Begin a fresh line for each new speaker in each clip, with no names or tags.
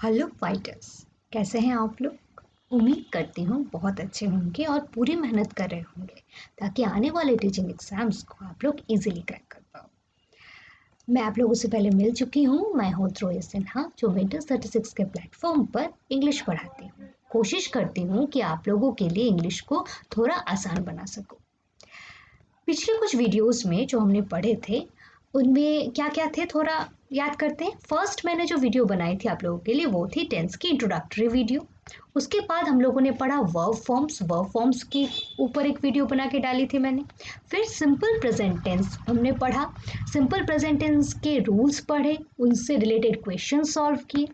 Hello fighters, कैसे हैं आप लोग। उम्मीद करती हूँ बहुत अच्छे होंगे और पूरी मेहनत कर रहे होंगे ताकि आने वाले टीचिंग एग्जाम्स को आप लोग इजीली क्रैक कर पाओ। मैं आप लोगों से पहले मिल चुकी हूँ। मैं हूँ ध्रुव सिन्हा, जो विंटर्स 36 के प्लेटफॉर्म पर इंग्लिश पढ़ाती हूँ। कोशिश करती हूँ कि आप लोगों के लिए इंग्लिश को थोड़ा आसान बना सकूँ। पिछले कुछ वीडियोस में जो हमने पढ़े थे उनमें क्या क्या थे थोड़ा याद करते हैं। फर्स्ट मैंने जो वीडियो बनाई थी आप लोगों के लिए वो थी टेंस की इंट्रोडक्टरी वीडियो। उसके बाद हम लोगों ने पढ़ा वर्ब फॉर्म्स के ऊपर एक वीडियो बना के डाली थी मैंने। फिर सिंपल प्रेजेंट टेंस हमने पढ़ा, सिंपल प्रेजेंट टेंस के रूल्स पढ़े, उनसे रिलेटेड क्वेश्चन सॉल्व किए।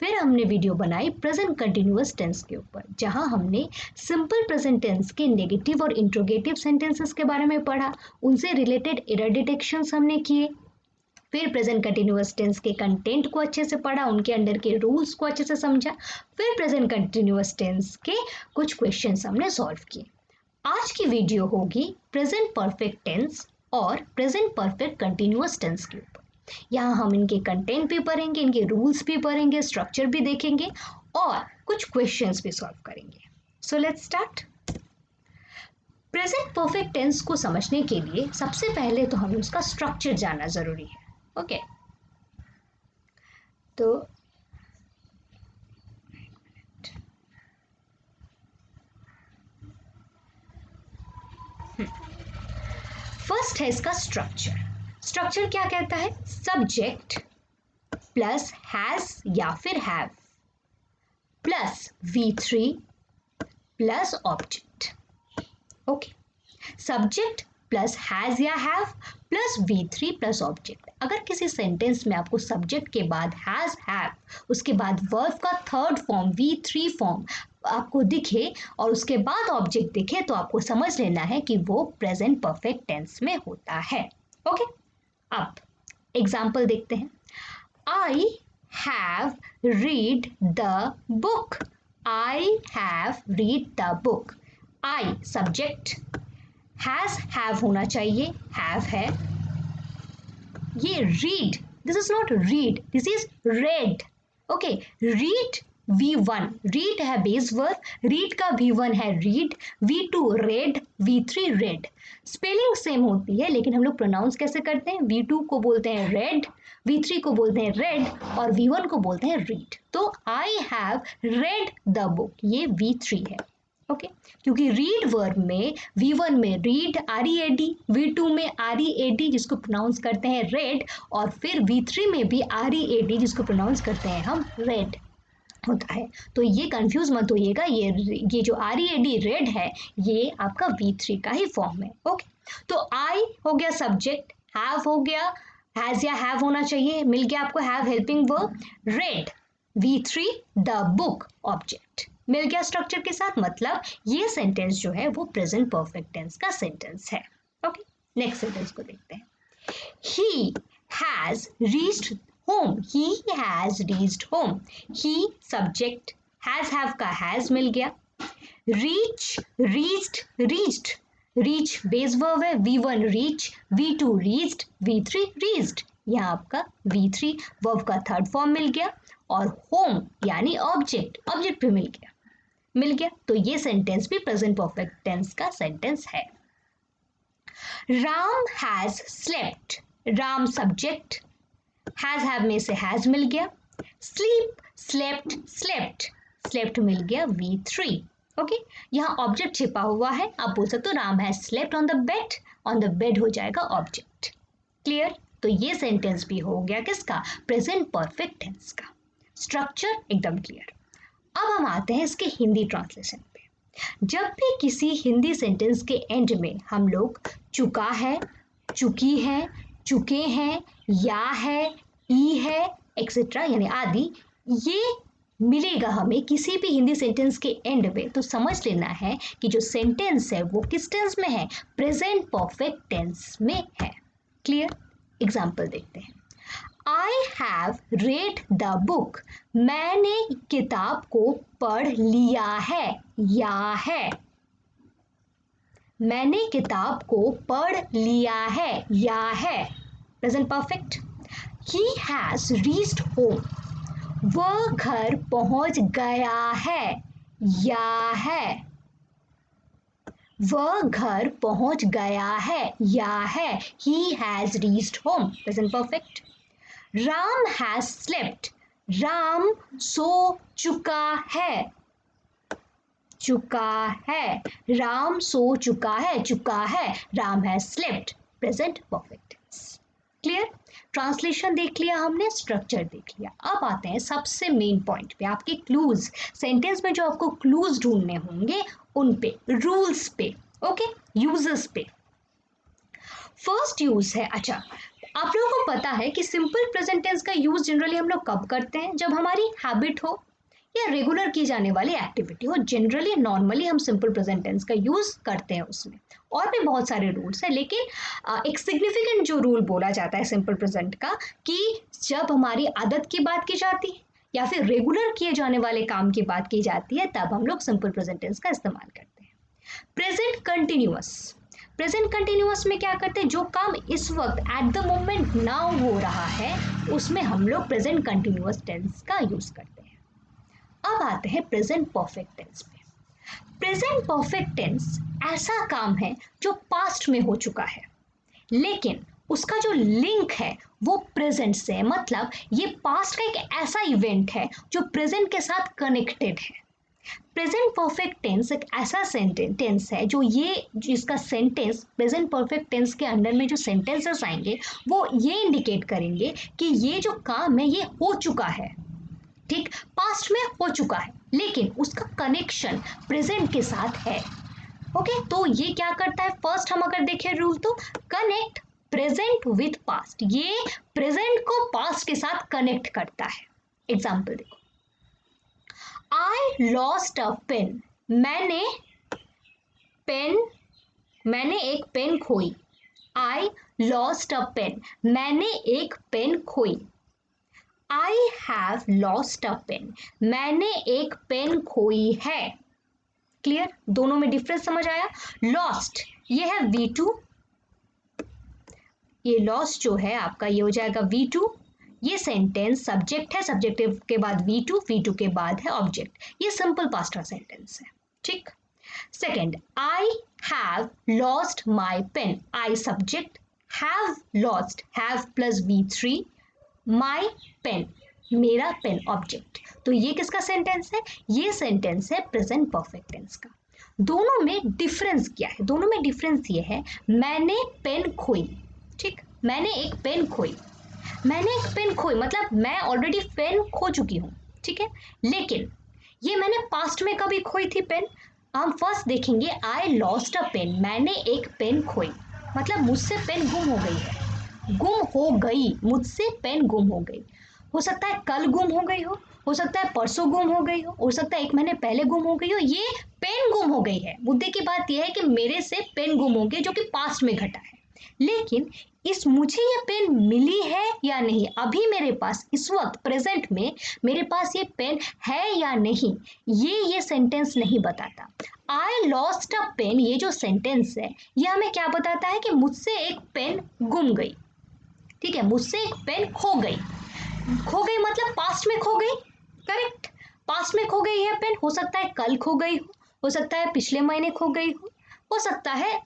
फिर हमने वीडियो बनाई प्रेजेंट कंटिन्यूअस टेंस के ऊपर, जहां हमने सिंपल प्रेजेंट टेंस के नेगेटिव और इंट्रोगेटिव सेंटेंसेस के बारे में पढ़ा, उनसे रिलेटेड एरर डिटेक्शंस हमने किए। फिर प्रेजेंट कंटिन्यूअस टेंस के कंटेंट को अच्छे से पढ़ा, उनके अंडर के रूल्स को अच्छे से समझा। फिर प्रेजेंट कंटिन्यूअस टेंस के कुछ क्वेश्चंस हमने सॉल्व किए। आज की वीडियो होगी प्रेजेंट परफेक्ट टेंस और प्रेजेंट परफेक्ट कंटिन्यूअस टेंस के ऊपर। यहाँ हम इनके कंटेंट भी पढ़ेंगे, इनके रूल्स भी पढ़ेंगे, स्ट्रक्चर भी देखेंगे और कुछ क्वेश्चंस भी सॉल्व करेंगे। So let's start. Present perfect tense को समझने के लिए सबसे पहले तो हमें उसका स्ट्रक्चर जानना जरूरी है। ओके तो फर्स्ट है इसका स्ट्रक्चर। स्ट्रक्चर क्या कहता है? सब्जेक्ट प्लस हैज या फिर have plus V3 plus object. Okay, subject plus has या have plus V3 plus object. अगर किसी सेंटेंस में आपको सब्जेक्ट के बाद हैज हैव उसके बाद वर्ब का थर्ड फॉर्म V3 फॉर्म आपको दिखे और उसके बाद ऑब्जेक्ट दिखे तो आपको समझ लेना है कि वो प्रेजेंट परफेक्ट टेंस में होता है। ओके, अब एग्जाम्पल देखते हैं। I have read the book. I have read the book. I subject, has have होना चाहिए, have है। ये read, this is not read, this is read. Okay, read V1, read है बेस वर्ब, read का V1 है read, V2 read, V3 read। Spelling same होती है लेकिन हम लोग प्रोनाउंस कैसे करते हैं? V2 को बोलते हैं read, V3 को बोलते हैं read और V1 को बोलते हैं read। तो I have read the book, ये V3 है। ओके, क्योंकि रीड वर्ब में V1 में रीड READ, V2 में READ जिसको प्रोनाउंस करते हैं रेड और फिर V3 में भी READ जिसको प्रोनाउंस करते हैं हम रेड होता है। तो ये कंफ्यूज मत होइएगा, ये जो READ रेड है ये आपका V3 का ही फॉर्म है। ओके, तो I हो गया सब्जेक्ट, हैव हो गया, हैज या हैव होना चाहिए, मिल गया आपको have helping verb, read V3 the book object मिल गया स्ट्रक्चर के साथ। मतलब ये सेंटेंस जो है वो प्रेजेंट परफेक्ट टेंस का सेंटेंस है। ओके, नेक्स्ट सेंटेंस को देखते हैं। He has reached home. He has reached home. He subject, has have का has मिल गया। Reach, reached, reached. Reach base verb है, V1 reach, V2 reached, V3 reached। यहाँ आपका V3 वर्ब का थर्ड फॉर्म मिल गया और होम यानी ऑब्जेक्ट भी मिल गया। तो ये सेंटेंस भी प्रेजेंट परफेक्ट टेंस का सेंटेंस है। Ram has slept, Ram subject, has have में से हैज मिल गया। स्लीप, स्लेप्ट, स्लेप्ट मिल गया V3। ओके, यहाँ ऑब्जेक्ट छिपा हुआ है, आप बोल सकते हो Ram has slept on the bed हो जाएगा ऑब्जेक्ट। क्लियर? तो ये सेंटेंस भी हो गया किसका? प्रेजेंट परफेक्ट टेंस का। स्ट्रक्चर एकदम क्लियर। अब हम आते हैं इसके हिंदी ट्रांसलेशन पे। जब भी किसी हिंदी सेंटेंस के एंड में हम लोग चुका है, चुकी है, चुके हैं, या है, ई है, एक्सेट्रा यानी आदि, ये मिलेगा हमें किसी भी हिंदी सेंटेंस के एंड में, तो समझ लेना है कि जो सेंटेंस है वो किस टेंस में है? प्रेजेंट परफेक्ट टेंस में है। क्लियर? एग्जाम्पल देखते हैं। I have read the book. मैंने किताब को पढ़ लिया है, या है। मैंने किताब को पढ़ लिया है, या है। Present perfect. He has reached home. वह घर पहुंच गया है या है, वह घर पहुंच गया है या है, he has reached home, present perfect. Ram has slept, Ram सो चुका है, चुका है, राम सो चुका है, Ram has slept, present perfect tense. Clear? Translation देख लिया हमने, स्ट्रक्चर देख लिया। अब आते हैं सबसे मेन पॉइंट पे, आपके क्लूज, सेंटेंस में जो आपको क्लूज ढूंढने होंगे उन पे, रूल्स पे, ओके, यूजर्स पे। फर्स्ट यूज है, अच्छा आप लोगों को पता है कि सिंपल प्रेजेंट टेंस का यूज जनरली हम लोग कब करते हैं? जब हमारी हैबिट हो या रेगुलर की जाने वाली एक्टिविटी हो, जनरली नॉर्मली हम सिंपल प्रेजेंट टेंस का यूज करते हैं उसमें। और भी बहुत सारे रूल्स हैं, लेकिन एक सिग्निफिकेंट जो रूल बोला जाता है सिंपल प्रेजेंट का, कि जब हमारी आदत की बात की जाती है या फिर रेगुलर किए जाने वाले काम की बात की जाती है, तब हम लोग सिंपल प्रेजेंट टेंस का इस्तेमाल करते हैं। प्रेजेंट कंटिन्यूअस, प्रेजेंट कंटिन्यूअस में क्या करते हैं? जो काम इस वक्त एट द मोमेंट नाउ हो रहा है, उसमें हम लोग प्रेजेंट कंटिन्यूअस टेंस का यूज करते हैं। अब आते हैं प्रेजेंट परफेक्ट टेंस पे। प्रेजेंट परफेक्ट टेंस ऐसा काम है जो पास्ट में हो चुका है, लेकिन उसका जो लिंक है वो प्रेजेंट से है। मतलब ये पास्ट का एक ऐसा इवेंट है जो प्रेजेंट के साथ कनेक्टेड है। प्रेजेंट परफेक्ट टेंस एक ऐसा टेंस है जो जिसका सेंटेंस, प्रेजेंट परफेक्ट टेंस के अंडर में जो सेंटेंसेस आएंगे वो ये इंडिकेट करेंगे कि ये जो काम है ये हो चुका है, ठीक, पास्ट में हो चुका है, लेकिन उसका कनेक्शन प्रेजेंट के साथ है। ओके, तो ये क्या करता है? फर्स्ट हम अगर देखें रूल, तो कनेक्ट प्रेजेंट विथ पास्ट, ये प्रेजेंट को पास्ट के साथ कनेक्ट करता है। एग्जाम्पल देखो, आई लॉस्ट अ पेन, मैंने एक पेन खोई। आई लॉस्ट अ पेन, मैंने एक पेन खोई। I have lost a pen, मैंने एक पेन खोई है। क्लियर? दोनों में डिफरेंस समझ आया? लॉस्ट ये है V2, ये लॉस्ट जो है आपका ये हो जाएगा V2। ये सेंटेंस सब्जेक्ट है, सब्जेक्टिव के बाद V2, V2 के बाद है ऑब्जेक्ट। ये सिंपल पास्ट का सेंटेंस है, ठीक। Second, I have lost my pen, I subject, have lost, have plus V3, my pen, मेरा पेन ऑब्जेक्ट। तो ये किसका सेंटेंस है? ये सेंटेंस है प्रेजेंट परफेक्ट टेंस का। दोनों में डिफरेंस क्या है? दोनों में डिफरेंस ये है, मैंने पेन खोई, ठीक, मैंने एक पेन खोई, मैंने एक पेन खोई मतलब मैं ऑलरेडी पेन खो चुकी हूँ, ठीक है, लेकिन ये मैंने पास्ट में कभी खोई थी पेन। हम फर्स्ट देखेंगे, आई लॉस्ट अ पेन, मैंने एक पेन खोई, मतलब मुझसे पेन गुम हो गई है, गुम हो गई, मुझसे पेन गुम हो गई। हो सकता है कल गुम हो गई हो सकता है परसों गुम हो गई हो सकता है 1 महीने पहले गुम हो गई हो, ये पेन गुम हो गई है। मुद्दे की बात यह है कि मेरे से पेन गुम हो गई, जो कि पास्ट में घटा है, लेकिन मुझे ये पेन मिली है या नहीं, अभी मेरे पास इस वक्त प्रेजेंट में मेरे पास ये पेन है या नहीं, ये सेंटेंस नहीं बताता। आई लॉस्ट अ पेन, ये जो सेंटेंस है ये हमें क्या बताता है कि मुझसे एक पेन गुम गई, ठीक है, मुझसे एक पेन खो गई। खो गई मतलब पास्ट में खो गई, करेक्ट, पास्ट में खो गई है पेन। हो सकता है कल खो गई हो सकता है पिछले महीने खो गई हो सकता है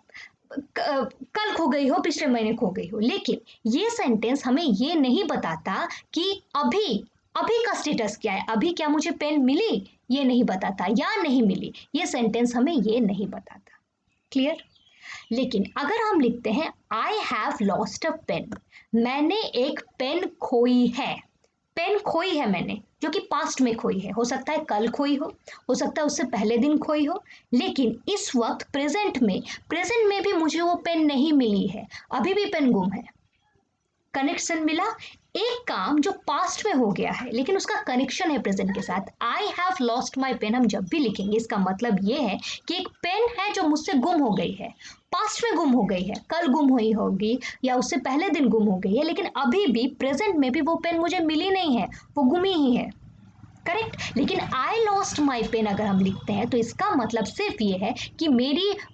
कल खो गई हो, पिछले महीने खो गई हो, लेकिन ये सेंटेंस हमें ये नहीं बताता कि अभी अभी का स्टेटस क्या है, अभी क्या मुझे पेन मिली, ये नहीं बताता, या नहीं मिली, ये सेंटेंस हमें ये नहीं बताता। क्लियर? लेकिन अगर हम लिखते हैं I have lost a pen, मैंने एक पेन खोई है, पेन खोई है मैंने, जो कि पास्ट में खोई है, हो सकता है कल खोई हो सकता है उससे पहले दिन खोई हो, लेकिन इस वक्त प्रेजेंट में भी मुझे वो पेन नहीं मिली है, अभी भी पेन गुम है। कनेक्शन मिला, एक काम जो पास्ट में हो गया है लेकिन उसका कनेक्शन है प्रेजेंट के साथ। I have lost my pen हम जब भी लिखेंगे इसका मतलब ये है कि एक पेन है जो मुझसे गुम हो गई है, पास्ट में गुम हो गई है, कल गुम हुई होगी या उससे पहले दिन गुम हो गई है, लेकिन अभी भी प्रेजेंट में भी वो पेन मुझे मिली नहीं है, वो गुमी ही है, करेक्ट। लेकिन आई लॉस्ट माई पेन अगर हम लिखते हैं तो इसका मतलब सिर्फ ये है कि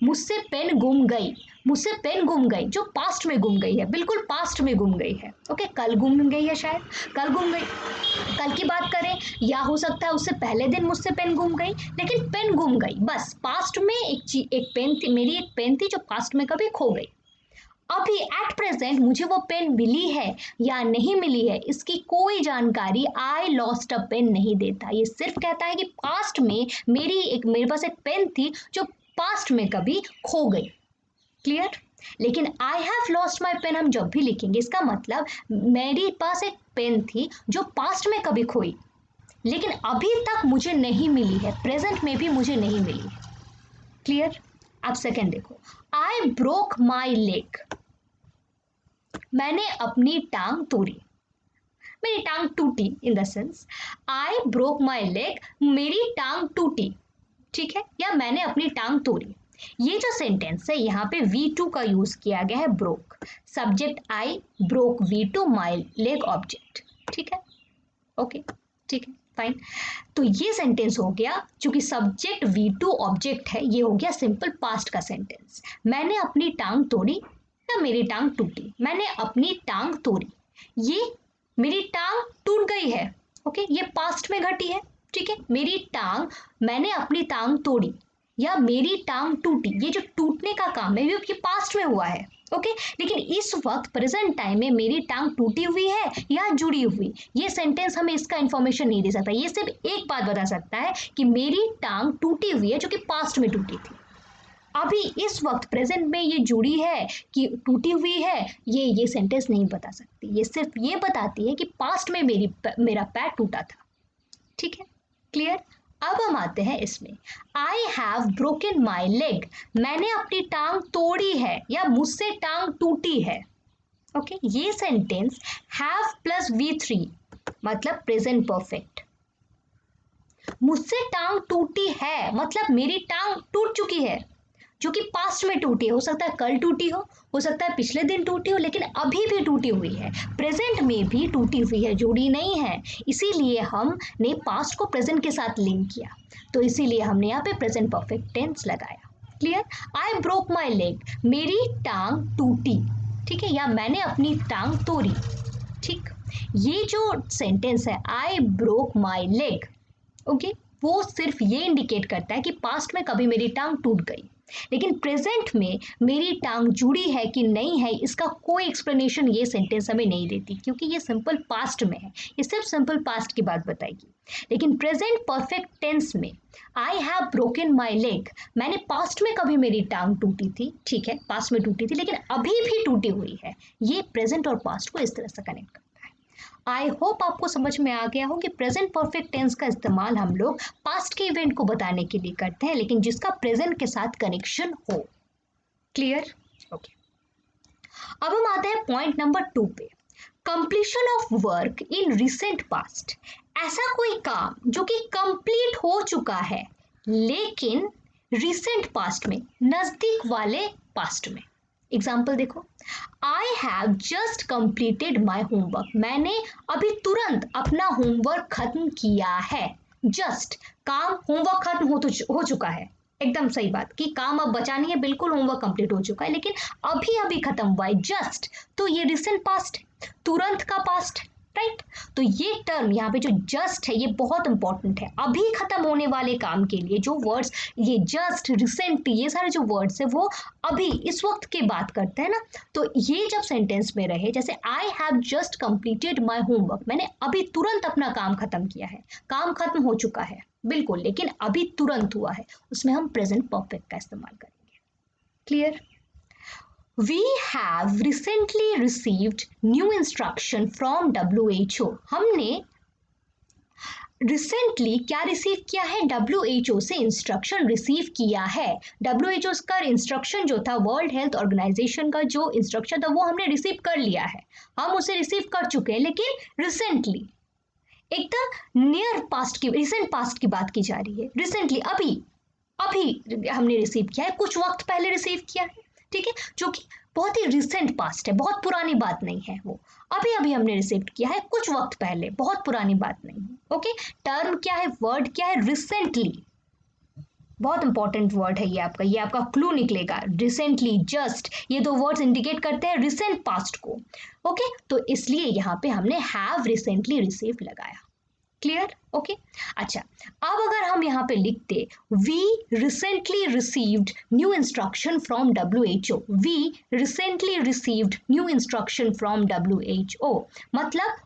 मुझसे पेन गुम गई, मुझसे पेन गुम गई, जो पास्ट में गुम गई है, बिल्कुल पास्ट में गुम गई है। ओके, कल गुम गई है, शायद कल गुम गई, कल की बात करें, या हो सकता है उससे पहले दिन मुझसे पेन गुम गई, लेकिन पेन गुम गई, बस पास्ट में एक पेन थी, मेरी एक पेन थी जो पास्ट में कभी खो गई। अभी एट प्रेजेंट मुझे वो पेन मिली है या नहीं मिली है, इसकी कोई जानकारी आई लॉस्ट अ पेन नहीं देता। ये सिर्फ कहता है कि पास्ट में मेरे पास एक पेन थी जो पास्ट में कभी खो गई। क्लियर? लेकिन I have lost my pen हम जब भी लिखेंगे, इसका मतलब मेरे पास एक पेन थी जो पास्ट में कभी खोई, लेकिन अभी तक मुझे नहीं मिली है, प्रेजेंट में भी मुझे नहीं मिली है। क्लियर? अब सेकेंड देखो, आई ब्रोक माई लेग, मैंने अपनी टांग तोड़ी, मेरी टांग टूटी, in the sense I broke my leg, मेरी टांग टूटी, ठीक है, या मैंने अपनी टांग तोड़ी। ये जो सेंटेंस है यहाँ पे V2 का यूज किया गया है, broke, subject I, broke V2, my leg object, ठीक है, ओके, ठीक है, फाइन। तो ये सेंटेंस हो गया, चूंकि सब्जेक्ट V2 ऑब्जेक्ट है, ये हो गया सिंपल पास्ट का सेंटेंस। मैंने अपनी टांग तोड़ी या मेरी टांग टूटी, मैंने अपनी टांग तोड़ी, ये मेरी टांग टूट गई है, ओके, ये पास्ट में घटी है, ठीक है, मेरी टांग, मैंने अपनी टांग तोड़ी या मेरी टांग टूटी, ये जो टूटने का काम है ये पास्ट में हुआ है, ओके, लेकिन इस वक्त प्रेजेंट टाइम में मेरी टांग टूटी हुई है या जुड़ी हुई, ये सेंटेंस हमें इसका इंफॉर्मेशन नहीं दे सकता। ये सिर्फ एक बात बता सकता है कि मेरी टांग टूटी हुई है, जो कि पास्ट में टूटी थी। अभी इस वक्त प्रेजेंट में ये जुड़ी है कि टूटी हुई है, ये सेंटेंस नहीं बता सकती, ये सिर्फ ये बताती है कि पास्ट में मेरा पैर टूटा था, ठीक है, क्लियर? अब हम आते हैं इसमें, I have broken my leg, मैंने अपनी टांग तोड़ी है या मुझसे टांग टूटी है, ओके, ये सेंटेंस हैव प्लस V3 मतलब प्रेजेंट परफेक्ट, मुझसे टांग टूटी है मतलब मेरी टांग टूट चुकी है, जो कि पास्ट में टूटी है, हो सकता है कल टूटी हो सकता है पिछले दिन टूटी हो, लेकिन अभी भी टूटी हुई है, प्रेजेंट में भी टूटी हुई है, जुड़ी नहीं है, इसीलिए हमने पास्ट को प्रेजेंट के साथ लिंक किया, तो इसीलिए हमने यहाँ पे प्रेजेंट परफेक्ट टेंस लगाया। Clear? I broke my leg, मेरी टांग टूटी, ठीक है, या मैंने अपनी टांग तोड़ी, ठीक। ये जो सेंटेंस है I broke my leg, okay, वो सिर्फ ये इंडिकेट करता है कि पास्ट में कभी मेरी टांग टूट गई, लेकिन प्रेजेंट में मेरी टांग जुड़ी है कि नहीं है, इसका कोई एक्सप्लेनेशन ये सेंटेंस हमें नहीं देती, क्योंकि ये सिंपल पास्ट में है, ये सिर्फ सिंपल पास्ट की बात बताएगी। लेकिन प्रेजेंट परफेक्ट टेंस में I have broken my leg, मैंने पास्ट में कभी मेरी टांग टूटी थी, ठीक है, पास्ट में टूटी थी, लेकिन अभी भी टूटी हुई है, ये प्रेजेंट और पास्ट को इस तरह से कनेक्ट करता है। आई होप आपको समझ में आ गया हो कि प्रेजेंट परफेक्ट टेंस का इस्तेमाल हम लोग पास्ट के इवेंट को बताने के लिए करते हैं, लेकिन जिसका प्रेजेंट के साथ कनेक्शन हो। क्लियर? ओके, अब हम आते हैं पॉइंट नंबर 2 पे, completion of work in recent past, ऐसा कोई काम जो कि कंप्लीट हो चुका है लेकिन रिसेंट पास्ट में, नजदीक वाले पास्ट में। एग्जाम्पल देखो, I have just completed my homework, मैंने अभी तुरंत अपना होमवर्क खत्म किया है, जस्ट, काम होमवर्क खत्म हो चुका है, एकदम सही बात कि काम अब बचा नहीं है, बिल्कुल होमवर्क कंप्लीट हो चुका है, लेकिन अभी अभी खत्म हुआ है, जस्ट, तो ये रिसेंट पास्ट, तुरंत का पास्ट, राइट? तो ये टर्म यहाँ पे जो जस्ट है ये बहुत इंपॉर्टेंट है, अभी खत्म होने वाले काम के लिए जो वर्ड्स, ये जस्ट, रिसेंटली, ये सारे जो वर्ड्स है वो अभी इस वक्त की बात करते हैं ना, तो ये जब सेंटेंस में रहे, जैसे I have just completed my homework, मैंने अभी तुरंत अपना काम खत्म किया है, काम खत्म हो चुका है बिल्कुल, लेकिन अभी तुरंत हुआ है, उसमें हम प्रेजेंट परफेक्ट का इस्तेमाल करेंगे। Clear? We have recently received new instruction from WHO. हमने रिसेंटली क्या रिसीव किया है? WHO से इंस्ट्रक्शन रिसीव किया है। WHO का इंस्ट्रक्शन जो था, वर्ल्ड हेल्थ ऑर्गेनाइजेशन का जो इंस्ट्रक्शन था वो हमने रिसीव कर लिया है, हम उसे रिसीव कर चुके हैं, लेकिन रिसेंटली, एकदम नियर पास्ट की, रिसेंट पास्ट की बात की जा रही है, रिसेंटली, अभी अभी हमने रिसीव किया है, कुछ वक्त पहले रिसीव किया है, ठीक है, जो कि बहुत ही रिसेंट पास्ट है, बहुत पुरानी बात नहीं है, वो अभी अभी हमने रिसीव किया है, कुछ वक्त पहले, बहुत पुरानी बात नहीं है। ओके, टर्म क्या है, वर्ड क्या है? रिसेंटली, बहुत इंपॉर्टेंट वर्ड है ये आपका क्लू निकलेगा। रिसेंटली, जस्ट, ये दो वर्ड्स इंडिकेट करते हैं रिसेंट पास्ट को। ओके, तो इसलिए यहाँ पे हमने हैव रिसेंटली रिसीव्ड लगाया। क्लियर? ओके, अच्छा, अब अगर हम यहाँ पे लिखते we recently received new instruction from WHO, we recently received new instruction from WHO, मतलब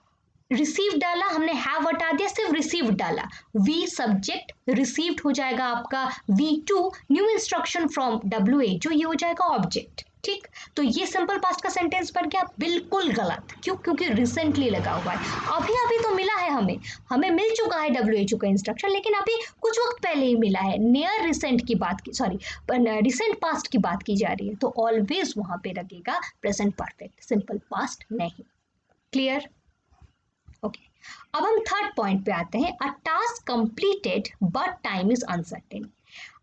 रिसीव डाला हमने, हैव हटा दिया, सिर्फ रिसीव डाला। वी सब्जेक्ट, रिसीव्ड हो जाएगा आपका V2, new instruction from WHO, ये हो जाएगा ऑब्जेक्ट। ठीक, तो ये सिंपल पास्ट का सेंटेंस बन गया। बिल्कुल गलत, क्यों? क्योंकि रिसेंटली लगा हुआ है। अभी अभी तो मिला है हमें मिल चुका है WHO का इंस्ट्रक्शन, लेकिन अभी कुछ वक्त पहले ही मिला है। नियर रिसेंट की बात की, सॉरी, रिसेंट पास्ट की बात की जा रही है, तो ऑलवेज वहां पे लगेगा प्रेजेंट परफेक्ट, सिंपल पास्ट नहीं। क्लियर? ओके, अब हम थर्ड पॉइंट पे आते हैं। अ task completed but time is uncertain.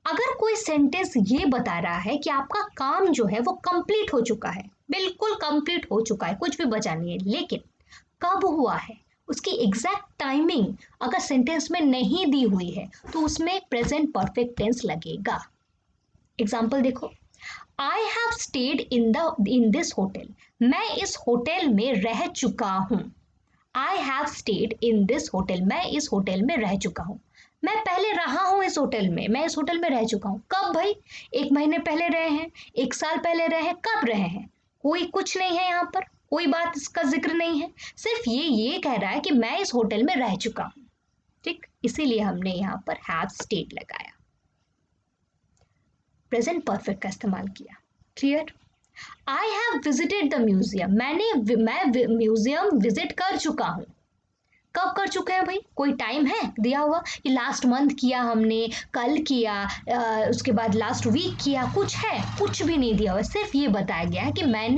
अगर कोई सेंटेंस ये बता रहा है कि आपका काम जो है वो कंप्लीट हो चुका है, बिल्कुल कंप्लीट हो चुका है, कुछ भी बचा नहीं है, लेकिन कब हुआ है, उसकी एग्जैक्ट टाइमिंग अगर सेंटेंस में नहीं दी हुई है, तो उसमें प्रेजेंट परफेक्ट टेंस लगेगा। एग्जाम्पल देखो, I have stayed in this hotel, मैं इस होटल में रह चुका हूं। I have stayed in this hotel, मैं इस होटल में रह चुका हूं। मैं पहले रहा हूं इस होटल में, मैं इस होटल में रह चुका हूं। कब भाई? 1 महीने पहले रहे हैं, 1 साल पहले रहे हैं, कब रहे हैं? कोई कुछ नहीं है यहाँ पर, कोई बात इसका जिक्र नहीं है, सिर्फ ये कह रहा है कि मैं इस होटल में रह चुका हूं। ठीक, इसीलिए हमने यहाँ पर हैव स्टेड लगाया, प्रेजेंट परफेक्ट का इस्तेमाल किया। Clear? I have visited the museum, मैं म्यूजियम विजिट कर चुका हूं। कब कर चुके हैं भाई? कोई टाइम है दिया हुआ कि लास्ट मंथ किया हमने, कल किया, उसके बाद लास्ट वीक किया? कुछ है? कुछ भी नहीं दिया हुआ, सिर्फ ये बताया गया है कि मैं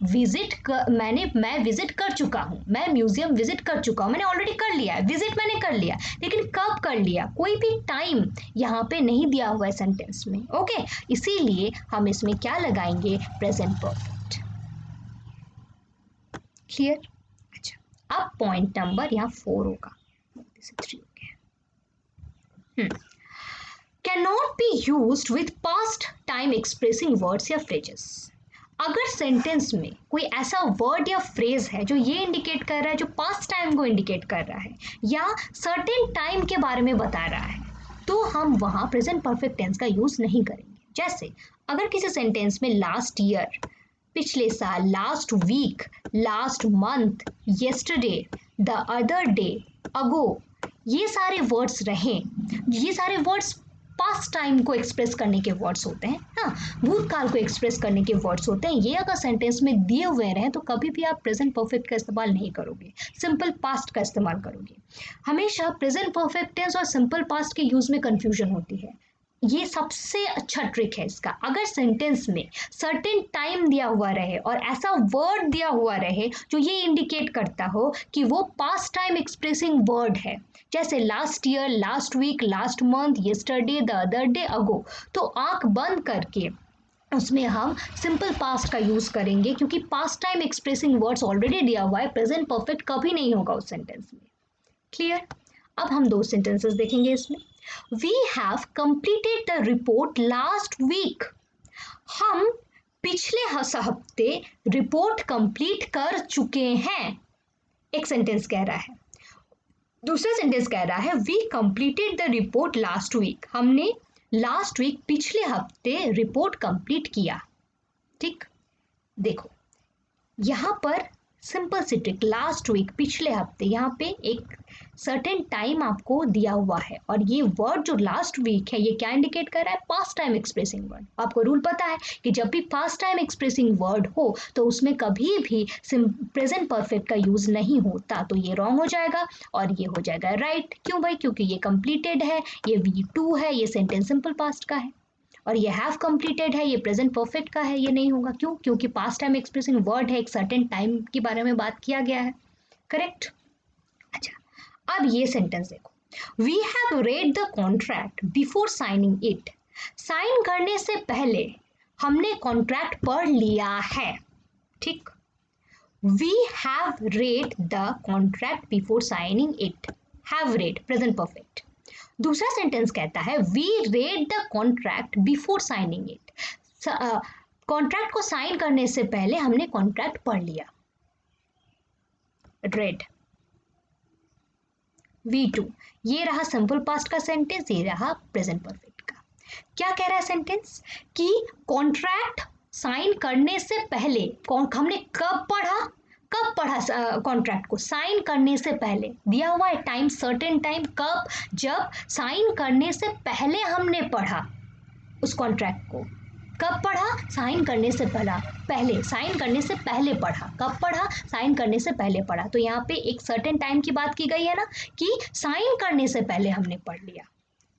विजिट कर चुका हूँ, मैं म्यूजियम विजिट कर चुका हूँ, मैंने ऑलरेडी कर लिया है, विजिट मैंने कर लिया, लेकिन कब कर लिया, कोई भी टाइम यहाँ पे नहीं दिया हुआ है सेंटेंस में। ओके, इसीलिए हम इसमें क्या लगाएंगे? Present perfect. क्लियर? अब पॉइंट नंबर यहाँ 4 होगा, 3 हो गया। Can not be used with past time expressing words या फ्रेजेस। अगर सेंटेंस में कोई ऐसा वर्ड या फ्रेज है जो ये इंडिकेट कर रहा है, जो पास्ट टाइम को इंडिकेट कर रहा है या सर्टेन टाइम के बारे में बता रहा है, तो हम वहां प्रेजेंट परफेक्ट टेंस का यूज नहीं करेंगे। जैसे अगर किसी सेंटेंस में लास्ट ईयर, पिछले साल, last week, last month, yesterday, the other day, ago, ये सारे वर्ड्स रहें, ये सारे वर्ड्स पास्ट टाइम को एक्सप्रेस करने के वर्ड्स होते हैं, हाँ, भूतकाल को एक्सप्रेस करने के वर्ड्स होते हैं। ये अगर सेंटेंस में दिए हुए रहें तो कभी भी आप प्रेजेंट परफेक्ट का इस्तेमाल नहीं करोगे, सिंपल पास्ट का इस्तेमाल करोगे। हमेशा प्रेजेंट परफेक्ट टेंस और सिंपल पास्ट के यूज में कंफ्यूजन होती है। ये सबसे अच्छा ट्रिक है इसका। अगर सेंटेंस में सर्टेन टाइम दिया हुआ रहे और ऐसा वर्ड दिया हुआ रहे जो ये इंडिकेट करता हो कि वो पास्ट टाइम एक्सप्रेसिंग वर्ड है, जैसे last year, last week, last month, yesterday, the other day, ago, तो आंख बंद करके उसमें हम सिंपल पास्ट का यूज करेंगे, क्योंकि past time expressing words already दिया हुआ है, प्रेजेंट परफेक्ट कभी नहीं होगा उस सेंटेंस में। क्लियर? अब हम 2 सेंटेंसेस देखेंगे इसमें। We have completed the report last week. हम पिछले हफ्ते रिपोर्ट कंप्लीट कर चुके हैं। एक सेंटेंस कह रहा है, दूसरा सेंटेंस कह रहा है we completed the report last week, हमने लास्ट वीक, पिछले हफ्ते रिपोर्ट कंप्लीट किया। ठीक, देखो यहां पर सिंपल सी ट्रिक, लास्ट वीक, पिछले हफ्ते, यहाँ पे एक सर्टेन टाइम आपको दिया हुआ है और ये वर्ड जो लास्ट वीक है ये क्या इंडिकेट कर रहा है? Past time expressing word. आपको रूल पता है कि जब भी पास्ट टाइम एक्सप्रेसिंग वर्ड हो तो उसमें कभी भी प्रेजेंट परफेक्ट का यूज नहीं होता, तो ये रॉन्ग हो जाएगा और ये हो जाएगा राइट। क्यों भाई? क्योंकि ये कंप्लीटेड है, ये V2 है, ये सेंटेंस सिंपल पास्ट का है, और ये हैव कंप्लीटेड है, ये प्रेजेंट परफेक्ट का है, ये नहीं होगा। क्यों? क्योंकि पास्ट टाइम एक्सप्रेसिंग वर्ड है, एक सर्टेन टाइम के बारे में बात किया गया है। करेक्ट? अच्छा, अब ये सेंटेंस देखो, we have read the contract before signing it. Sign करने से पहले हमने कॉन्ट्रैक्ट पढ़ लिया है। ठीक, we have read the contract before signing it, have read present perfect. दूसरा सेंटेंस कहता है we read the contract before signing it. Contract को साइन करने से पहले हमने कॉन्ट्रैक्ट पढ़ लिया। रेड। V2 ये रहा सिंपल पास्ट का सेंटेंस, ये रहा प्रेजेंट परफेक्ट का। क्या कह रहा है सेंटेंस कि कॉन्ट्रैक्ट साइन करने से पहले हमने कब पढ़ा कॉन्ट्रैक्ट को साइन करने से पहले दिया हुआ है टाइम, सर्टेन टाइम, कब, जब साइन करने से पहले हमने पढ़ा उस कॉन्ट्रैक्ट को। कब पढ़ा? साइन करने से पहले साइन करने से पहले पढ़ा। कब पढ़ा? साइन करने से पहले पढ़ा। तो यहाँ पे एक सर्टेन टाइम की बात की गई है ना कि साइन करने से पहले हमने पढ़ लिया,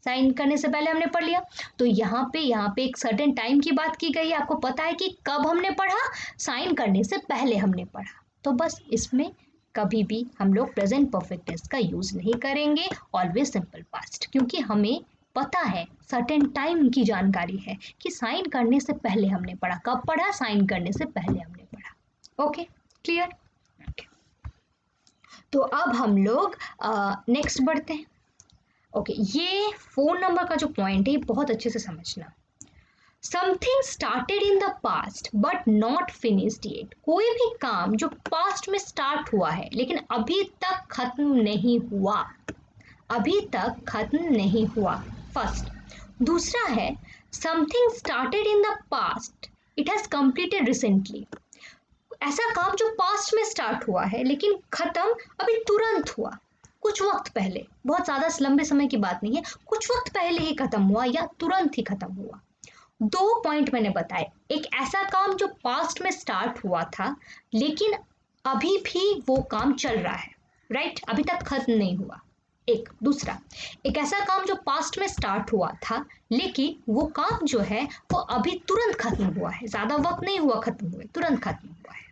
साइन करने से पहले हमने पढ़ लिया। तो यहाँ पे एक सर्टेन टाइम की बात की गई है। आपको पता है कि कब हमने पढ़ा? साइन करने से पहले हमने पढ़ा। तो बस इसमें कभी भी हम लोग प्रेजेंट परफेक्ट टेंस का यूज नहीं करेंगे, ऑलवेज सिंपल पास्ट, क्योंकि हमें पता है, सर्टेन टाइम की जानकारी है कि साइन करने से पहले हमने पढ़ा। कब पढ़ा? साइन करने से पहले हमने पढ़ा। Okay, clear? तो अब हम लोग नेक्स्ट बढ़ते हैं। ओके, ये फोन नंबर का जो पॉइंट है ये बहुत अच्छे से समझना। Something started in the past but not finished yet. कोई भी काम जो पास्ट में स्टार्ट हुआ है लेकिन अभी तक खत्म नहीं हुआ, अभी तक खत्म नहीं हुआ, फर्स्ट। दूसरा है something started in the past it has completed recently. ऐसा काम जो पास्ट में स्टार्ट हुआ है लेकिन खत्म अभी तुरंत हुआ, कुछ वक्त पहले, बहुत ज्यादा लंबे समय की बात नहीं है, कुछ वक्त पहले ही खत्म हुआ या तुरंत ही खत्म हुआ। दो पॉइंट मैंने बताए, एक ऐसा काम जो पास्ट में स्टार्ट हुआ था लेकिन अभी भी वो काम चल रहा है, राइट, अभी तक खत्म नहीं हुआ। एक दूसरा, एक ऐसा काम जो पास्ट में स्टार्ट हुआ था लेकिन वो काम जो है वो अभी तुरंत खत्म हुआ है, ज्यादा वक्त नहीं हुआ खत्म हुए, तुरंत खत्म हुआ है।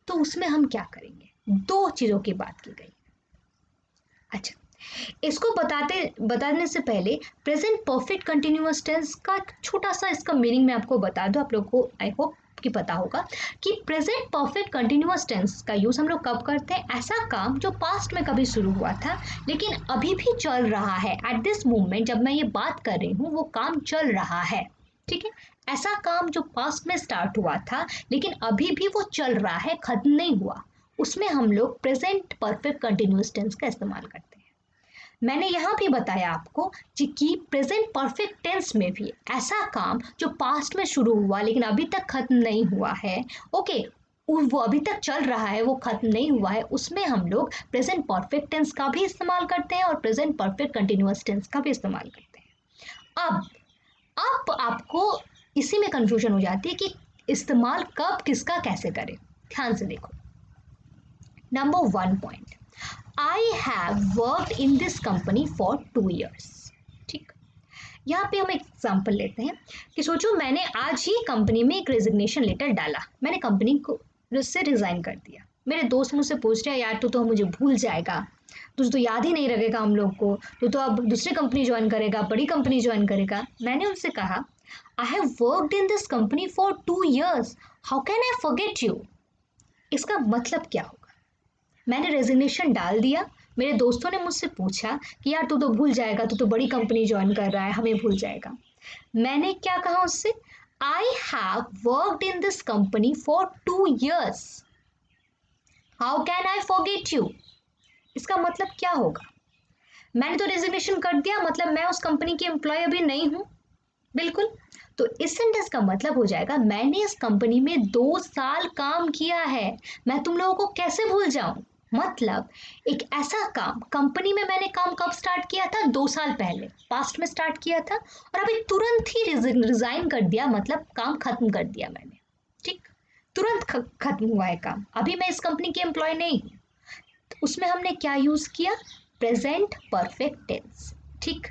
तो उसमें हम क्या करेंगे? दो चीजों की बात की गई। अच्छा, इसको बताने से पहले प्रेजेंट परफेक्ट कंटिन्यूअस टेंस का छोटा सा इसका मीनिंग मैं आपको बता दूं। आप लोगों को आई होप कि पता होगा कि प्रेजेंट परफेक्ट कंटिन्यूअस टेंस का यूज हम लोग कब करते हैं? ऐसा काम जो पास्ट में कभी शुरू हुआ था लेकिन अभी भी चल रहा है, एट दिस मोमेंट जब मैं ये बात कर रही हूँ वो काम चल रहा है, ठीक है। ऐसा काम जो पास्ट में स्टार्ट हुआ था लेकिन अभी भी वो चल रहा है, खत्म नहीं हुआ, उसमें हम लोग प्रेजेंट परफेक्ट कंटिन्यूअस टेंस का इस्तेमाल करते हैं। मैंने यहाँ भी बताया आपको कि प्रेजेंट परफेक्ट टेंस में भी ऐसा काम जो पास्ट में शुरू हुआ लेकिन अभी तक खत्म नहीं हुआ है, ओके, वो अभी तक चल रहा है, वो खत्म नहीं हुआ है, उसमें हम लोग प्रेजेंट परफेक्ट टेंस का भी इस्तेमाल करते हैं और प्रेजेंट परफेक्ट कंटिन्यूअस टेंस का भी इस्तेमाल करते हैं। अब आपको इसी में कंफ्यूजन हो जाती है कि इस्तेमाल कब, किसका, कैसे करें। ध्यान से देखो। Number 1 point, I have worked in this company for 2 years। ठीक, यहाँ पे हम एक एग्जाम्पल लेते हैं कि सोचो मैंने आज ही कंपनी में एक रेजिग्नेशन लेटर डाला, मैंने कंपनी को से रिजाइन कर दिया। मेरे दोस्त मुझसे पूछ रहे हैं यार तू तो मुझे भूल जाएगा, तुझे तो याद ही नहीं रखेगा हम लोग को, तू तो अब दूसरी कंपनी ज्वाइन करेगा, बड़ी कंपनी ज्वाइन करेगा। मैंने उनसे कहा आई have worked in this company for 2 years, how can I forget you. इसका मतलब क्या होगा? मैंने रेजिग्नेशन डाल दिया, मेरे दोस्तों ने मुझसे पूछा कि यार तू तो भूल जाएगा, तू तो बड़ी कंपनी ज्वाइन कर रहा है, हमें भूल जाएगा। मैंने क्या कहा उससे? आई have worked in this company for 2 years, how can I forget you. इसका मतलब क्या होगा? मैंने तो रेजिग्नेशन कर दिया, मतलब मैं उस कंपनी की एम्प्लॉय अभी नहीं हूं, बिल्कुल। तो इस सेंटेंस का मतलब हो जाएगा मैंने इस कंपनी में 2 साल काम किया है, मैं तुम लोगों को कैसे भूल जाऊं। मतलब एक ऐसा काम, कंपनी में मैंने काम कब स्टार्ट किया था? 2 साल पहले, पास्ट में स्टार्ट किया था और अभी तुरंत ही रिजाइन कर दिया, मतलब काम खत्म कर दिया मैंने, ठीक, तुरंत खत्म हुआ है काम, अभी मैं इस कंपनी की एम्प्लॉय नहीं हूँ। तो उसमें हमने क्या यूज किया? प्रेजेंट परफेक्ट टेंस, ठीक,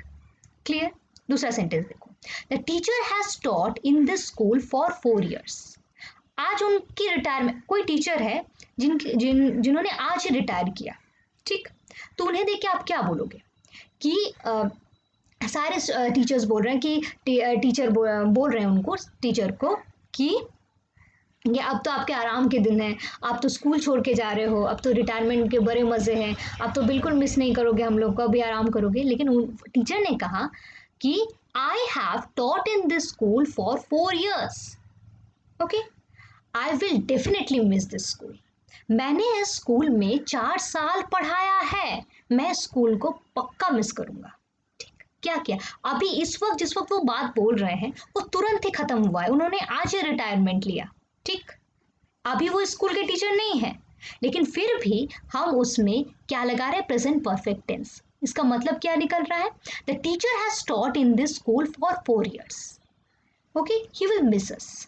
क्लियर। दूसरा सेंटेंस देखो, the teacher has taught in this school for 4 years। आज उनकी रिटायरमेंट, कोई टीचर है जिन्होंने आज ही रिटायर किया, ठीक, तो उन्हें देख के आप क्या बोलोगे कि सारे टीचर्स बोल रहे हैं कि टीचर बोल रहे हैं उनको, टीचर को कि ये अब तो आपके आराम के दिन हैं, आप तो स्कूल छोड़ के जा रहे हो, अब तो रिटायरमेंट के बड़े मज़े हैं, आप तो बिल्कुल मिस नहीं करोगे हम लोग को, अभी आराम करोगे। लेकिन टीचर ने कहा कि I have taught in this school for 4 years, okay, I will definitely miss this school. मैंने इस स्कूल में 4 साल पढ़ाया है, मैं स्कूल को पक्का मिस करूंगा। ठीक, क्या किया अभी इस वक्त, जिस वक्त वो बात बोल रहे हैं वो तुरंत ही खत्म हुआ है, उन्होंने आज ही रिटायरमेंट लिया। ठीक, अभी वो स्कूल के टीचर नहीं है, लेकिन फिर भी हम उसमें क्या लगा रहे हैं, प्रेजेंट परफेक्ट टेंस। इसका मतलब क्या निकल रहा है, the teacher has taught in this school for 4 years, okay, he will miss us.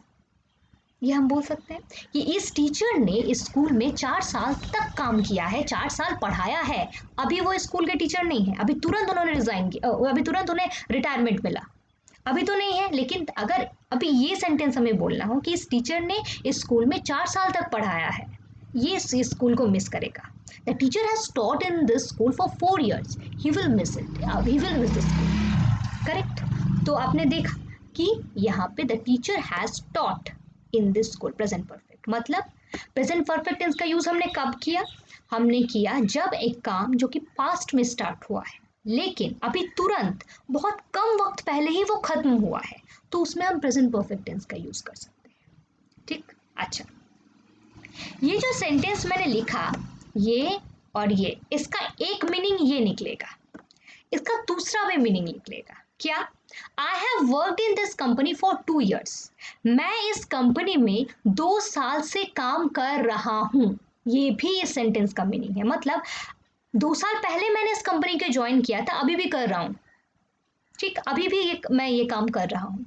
ये हम बोल सकते हैं कि इस टीचर ने इस स्कूल में 4 साल तक काम किया है, 4 साल पढ़ाया है, अभी वो स्कूल के टीचर नहीं है, अभी तुरंत उन्होंने रिजाइन किया, अभी तुरंत उन्हें रिटायरमेंट मिला, अभी तो नहीं है। लेकिन अगर अभी ये सेंटेंस हमें बोलना हो कि इस टीचर ने इस स्कूल में 4 साल तक पढ़ाया है, ये इस स्कूल को मिस करेगा। The teacher has taught in this school for 4 years, he will miss it, he will miss this school. Correct. तो आपने देखा कि यहाँ पे the teacher has taught in this school, present perfect. मतलब प्रेजेंट परफेक्ट टेंस का use हमने कब किया, हमने किया जब एक काम जो कि पास्ट में स्टार्ट हुआ है लेकिन अभी तुरंत बहुत कम वक्त पहले ही वो खत्म हुआ है, तो उसमें हम प्रेजेंट परफेक्ट टेंस का यूज कर सकते हैं। ठीक, अच्छा, ये जो सेंटेंस मैंने लिखा, ये और ये, इसका एक मीनिंग ये निकलेगा, इसका दूसरा भी मीनिंग निकलेगा। क्या, आई have worked in this company for 2 years, मैं इस कंपनी में 2 साल से काम कर रहा हूं। ये भी इस सेंटेंस का मीनिंग है। मतलब 2 साल पहले मैंने इस कंपनी के ज्वाइन किया था, अभी भी कर रहा हूं। ठीक, अभी भी मैं ये काम कर रहा हूं,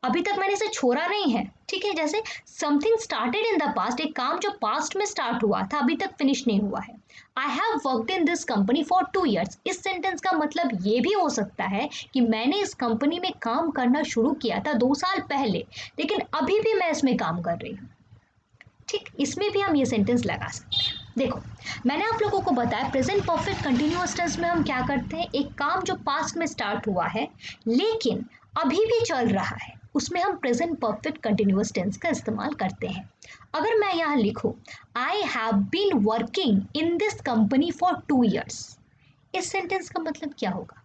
अभी तक मैंने इसे छोड़ा नहीं है। ठीक है, जैसे something started in the past, एक काम जो पास्ट में स्टार्ट हुआ था अभी तक फिनिश नहीं हुआ है। I have worked in this company for 2 years, इस सेंटेंस का मतलब ये भी हो सकता है कि मैंने इस कंपनी में काम करना शुरू किया था 2 साल पहले, लेकिन अभी भी मैं इसमें काम कर रही हूँ। ठीक, इसमें भी हम ये सेंटेंस लगा सकते हैं। देखो, मैंने आप लोगों को बताया प्रेजेंट परफेक्ट कंटिन्यूअस टेंस में हम क्या करते हैं, एक काम जो पास्ट में स्टार्ट हुआ है लेकिन अभी भी चल रहा है, उसमें हम प्रेजेंट परफेक्ट कंटिन्यूअस टेंस का इस्तेमाल करते हैं। अगर मैं यहाँ लिखूं, I have been working in this company for 2 years, इस सेंटेंस का मतलब क्या होगा,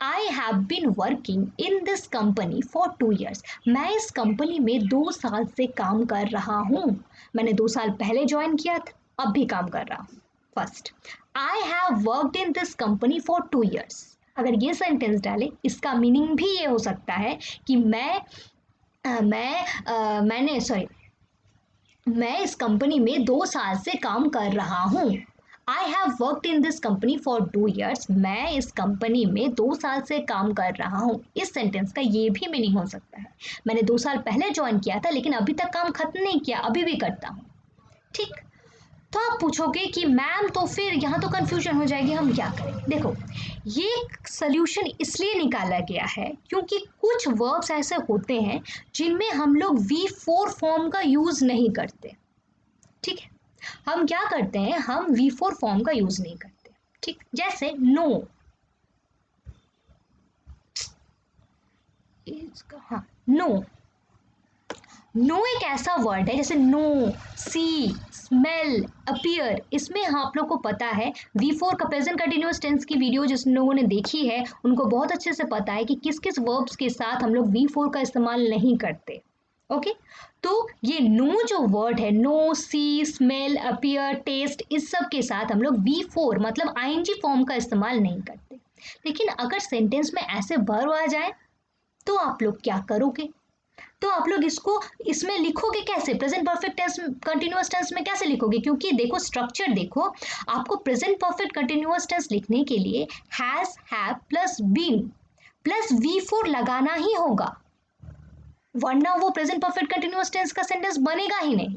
I have been working in this company for 2 years, मैं इस कंपनी में 2 साल से काम कर रहा हूँ। मैंने 2 साल पहले ज्वाइन किया था, अब भी काम कर रहा हूँ। First, I have worked in this company for 2 years, अगर ये सेंटेंस डाले इसका मीनिंग भी ये हो सकता है कि मैं इस कंपनी में 2 साल से काम कर रहा हूँ। आई have worked in this company for 2 years, मैं इस कंपनी में 2 साल से काम कर रहा हूँ। इस सेंटेंस का ये भी मीनिंग हो सकता है, मैंने 2 साल पहले ज्वाइन किया था लेकिन अभी तक काम खत्म नहीं किया, अभी भी करता हूँ। ठीक, तो आप पूछोगे कि मैम तो फिर यहाँ तो कंफ्यूजन हो जाएगी, हम क्या करें। देखो, ये सोल्यूशन इसलिए निकाला गया है क्योंकि कुछ वर्ब्स ऐसे होते हैं जिनमें हम लोग V4 फॉर्म का यूज नहीं करते। ठीक है, हम क्या करते हैं, हम V4 फॉर्म का यूज नहीं करते। ठीक, जैसे नो, हाँ, नो, नो एक ऐसा वर्ड है, जैसे नो, सी, स्मेल, अपीयर, इसमें हाँ आप लोग को पता है V4 का प्रेजेंट कंटिन्यूअस टेंस की वीडियो जिस लोगों ने देखी है उनको बहुत अच्छे से पता है कि किस किस वर्ब्स के साथ हम लोग V4 का इस्तेमाल नहीं करते। ओके, तो ये नो जो वर्ड है, नो, सी, स्मेल, अपीयर, टेस्ट, इस सब के साथ हम लोग V4 मतलब ING फॉर्म का इस्तेमाल नहीं करते। लेकिन अगर सेंटेंस में ऐसे वर्ब आ जाए तो आप लोग क्या करोगे, तो आप लोग इसको इसमें लिखोगे कैसे, present perfect tense continuous tense में कैसे लिखोगे, क्योंकि देखो स्ट्रक्चर देखो, आपको प्रेजेंट परफेक्ट कंटिन्यूअस टेंस लिखने के लिए has, have plus been plus V4 लगाना ही होगा, वरना वो प्रेजेंट परफेक्ट कंटिन्यूअस टेंस का सेंटेंस बनेगा ही नहीं।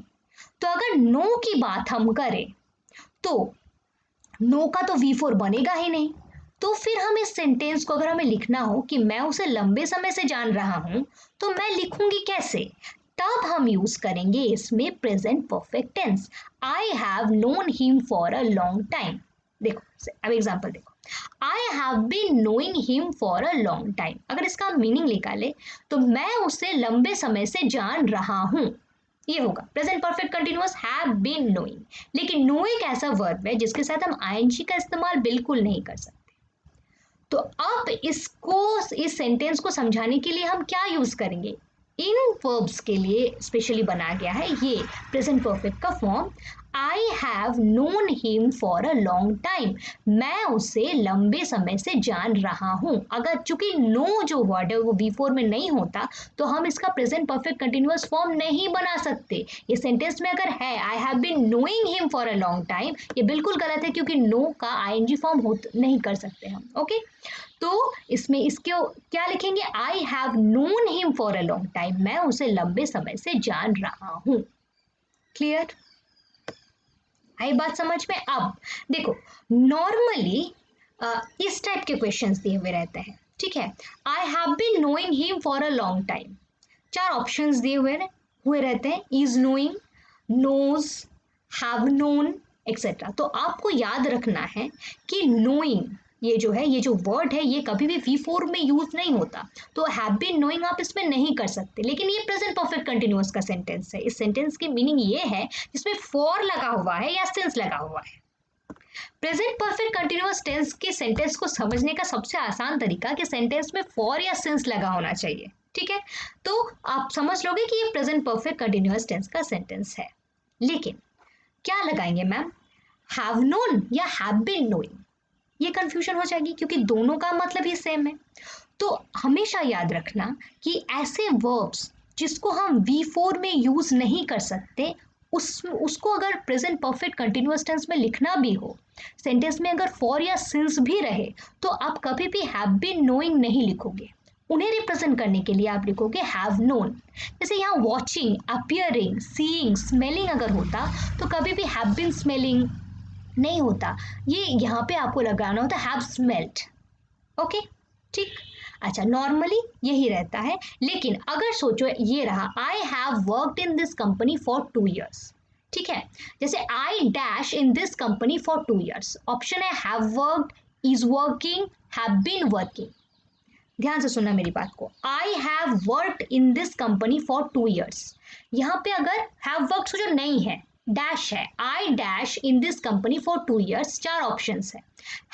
तो अगर नो की बात हम करें तो नो का तो V4 बनेगा ही नहीं, तो फिर हम इस सेंटेंस को अगर हमें लिखना हो कि मैं उसे लंबे समय से जान रहा हूं तो मैं लिखूंगी कैसे, तब हम यूज करेंगे इसमें present perfect tense, I have known him for a long time. देखो अब एग्जांपल देखो, I have been knowing him for a long time, अगर इसका मीनिंग निकाले तो मैं उसे लंबे समय से जान रहा हूं, ये होगा present perfect continuous have been knowing. लेकिन नो एक ऐसा वर्ब है जिसके साथ हम आईएनजी का इस्तेमाल बिल्कुल नहीं कर सकते। तो अब इसको, इस सेंटेंस को समझाने के लिए हम क्या यूज करेंगे, इन वर्ब्स के लिए स्पेशली बनाया गया है ये प्रेजेंट परफेक्ट का form, I have known him for a long time, मैं उसे लंबे समय से जान रहा हूं। अगर चूंकि नो जो वर्ड है वो V4 में नहीं होता तो हम इसका प्रेजेंट परफेक्ट कंटिन्यूअस फॉर्म नहीं बना सकते। ये सेंटेंस में अगर है I have been knowing him for a long time, ये बिल्कुल गलत है क्योंकि नो का आईएनजी फॉर्म नहीं कर सकते हम। ओके, तो इसमें इसके क्या लिखेंगे, आई have known him for a long time, मैं उसे लंबे समय से जान रहा हूं। क्लियर, आई बात समझ में? अब देखो नॉर्मली इस टाइप के क्वेश्चंस दिए हुए रहते हैं, ठीक है। I have been knowing him for a long time, 4 options दिए हुए रहते हैं, is knowing, knows, have known etcetera. तो आपको याद रखना है कि नोइंग ये जो है, ये जो वर्ड है, ये कभी भी V4 में यूज नहीं होता, तो हैव बीन नोइंग आप इसमें नहीं कर सकते। लेकिन ये प्रेजेंट परफेक्ट कंटिन्यूअस का सेंटेंस है, इस सेंटेंस की मीनिंग ये है जिसमें फॉर लगा हुआ है या सिंस लगा हुआ है। प्रेजेंट परफेक्ट कंटिन्यूअस टेंस के सेंटेंस को समझने का सबसे आसान तरीका कि सेंटेंस में फॉर या सिंस लगा होना चाहिए, ठीक है। तो आप समझ लोगे कि ये प्रेजेंट परफेक्ट कंटिन्यूअस टेंस का सेंटेंस है। लेकिन क्या लगाएंगे मैम, हैव नोन या हैव बीन नोइंग, ये कंफ्यूजन हो जाएगी क्योंकि दोनों का मतलब ही सेम है। तो हमेशा याद रखना कि ऐसे वर्ब्स जिसको हम V4 में यूज नहीं कर सकते, उसको अगर प्रेजेंट परफेक्ट कंटिन्यूअस टेंस में लिखना भी हो, सेंटेंस में अगर फॉर या सिंस भी रहे, तो आप कभी भी हैव बीन नोइंग नहीं लिखोगे। उन्हें रिप्रेजेंट करने के लिए आप लिखोगे हैव नोन। जैसे यहाँ वॉचिंग, अपियरिंग, सीइंग, स्मेलिंग अगर होता तो कभी भी हैव बीन स्मेलिंग नहीं होता, ये यहाँ पे आपको लगाना होता हैव स्मेल्ड। ओके, ठीक। अच्छा, नॉर्मली यही रहता है। लेकिन अगर सोचो ये रहा, I have worked in this company for 2 years, ठीक है। जैसे I dash in this company for 2 years, option है have worked, is working, have been working. ध्यान से सुनना मेरी बात को, I have worked in this company for 2 years, यहाँ पे अगर हैव वर्कड सोचो नहीं है, डैश है, I dash in this company for 2 years, 4 options है,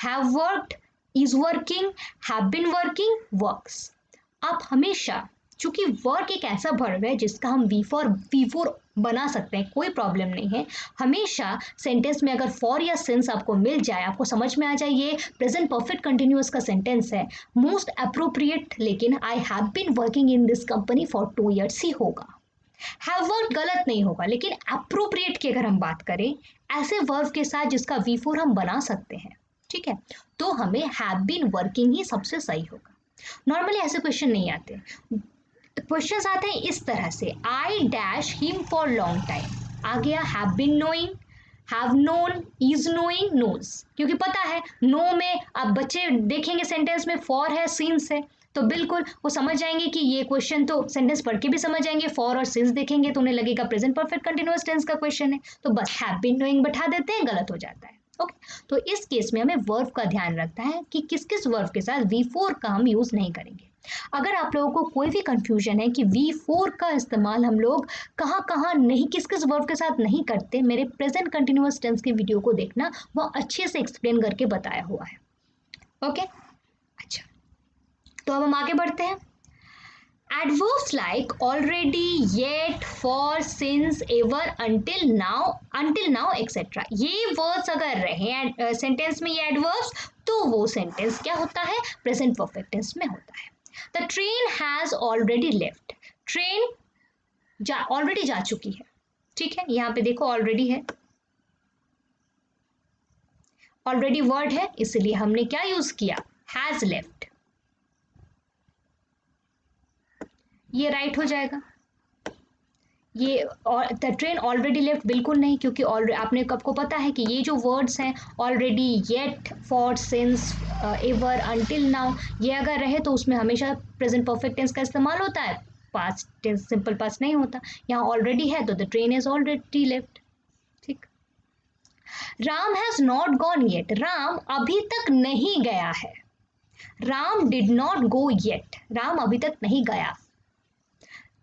have worked, is working, have been working, works. आप हमेशा, चूंकि वर्क एक ऐसा वर्ब है जिसका हम V4 बना सकते हैं, कोई प्रॉब्लम नहीं है। हमेशा सेंटेंस में अगर फॉर या सिंस आपको मिल जाए, आपको समझ में आ जाए ये प्रेजेंट परफेक्ट कंटिन्यूअस का सेंटेंस है, मोस्ट अप्रोप्रिएट लेकिन I have been working in this company for 2 years ही होगा। हैव वर्क गलत नहीं होगा, लेकिन अप्रोप्रिएट की अगर हम बात करें ऐसे वर्ब के साथ जिसका V4 हम बना सकते हैं, ठीक है, तो हमें हैव बीन वर्किंग ही सबसे सही होगा। नॉर्मली ऐसे क्वेश्चन नहीं आते, क्वेश्चंस आते हैं इस तरह से, I dash him for long time, आ गया have been knowing, have known, is knowing, knows. क्योंकि पता है नो में अब बच्चे देखेंगे सेंटेंस में फॉर है, सिंस है, तो बिल्कुल वो समझ जाएंगे कि ये क्वेश्चन, तो सेंटेंस पढ़ के भी समझ जाएंगे, फॉर और सिंस देखेंगे तो उन्हें लगेगा प्रेजेंट परफेक्ट कंटिन्यूअस टेंस का क्वेश्चन है, तो बस हैव बीन नोइंग बैठा देते हैं, गलत हो जाता है। ओके, तो इस केस में हमें वर्ब का ध्यान रखना है कि किस किस वर्ब के साथ V4 का हम यूज नहीं करेंगे। अगर आप लोगों को कोई भी कंफ्यूजन है कि V4 का इस्तेमाल हम लोग कहाँ कहाँ नहीं, किस किस वर्ब के साथ नहीं करते, मेरे प्रेजेंट कंटिन्यूअस टेंस की वीडियो को देखना, वो अच्छे से एक्सप्लेन करके बताया हुआ है। ओके, अच्छा, तो अब हम आगे बढ़ते हैं। Adverbs like already, yet, for, since, ever, until now, etc. ये वर्ड्स अगर रहे सेंटेंस में, ये एडवर्ब्स, तो वो सेंटेंस क्या होता है, प्रेजेंट परफेक्ट टेंस में होता है। The train has already left, train already जा चुकी है, ठीक है। यहाँ पे देखो ऑलरेडी है, ऑलरेडी वर्ड है, इसलिए हमने क्या यूज किया, हैज लेफ्ट, ये राइट हो जाएगा। ये द ट्रेन ऑलरेडी लेफ्ट बिल्कुल नहीं, क्योंकि आपने आपको पता है कि ये जो वर्ड्स हैं already, yet, for, since, ever, until now, ये अगर रहे तो उसमें हमेशा प्रेजेंट परफेक्ट टेंस का इस्तेमाल होता है, पास्ट टेंस सिंपल पास्ट नहीं होता। यहाँ ऑलरेडी है तो the train is already left, ठीक। Ram has not gone yet, Ram अभी तक नहीं गया है, Ram did not go yet, Ram अभी तक नहीं गया।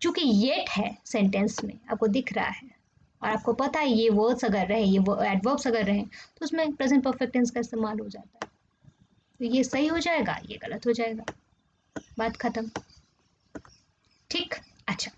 चूंकि येट है सेंटेंस में, आपको दिख रहा है और आपको पता है ये वर्ड्स अगर रहे, ये एडवर्ब्स अगर रहे तो उसमें प्रेजेंट परफेक्ट टेंस का इस्तेमाल हो जाता है। तो ये सही हो जाएगा, ये गलत हो जाएगा, बात खत्म। ठीक, अच्छा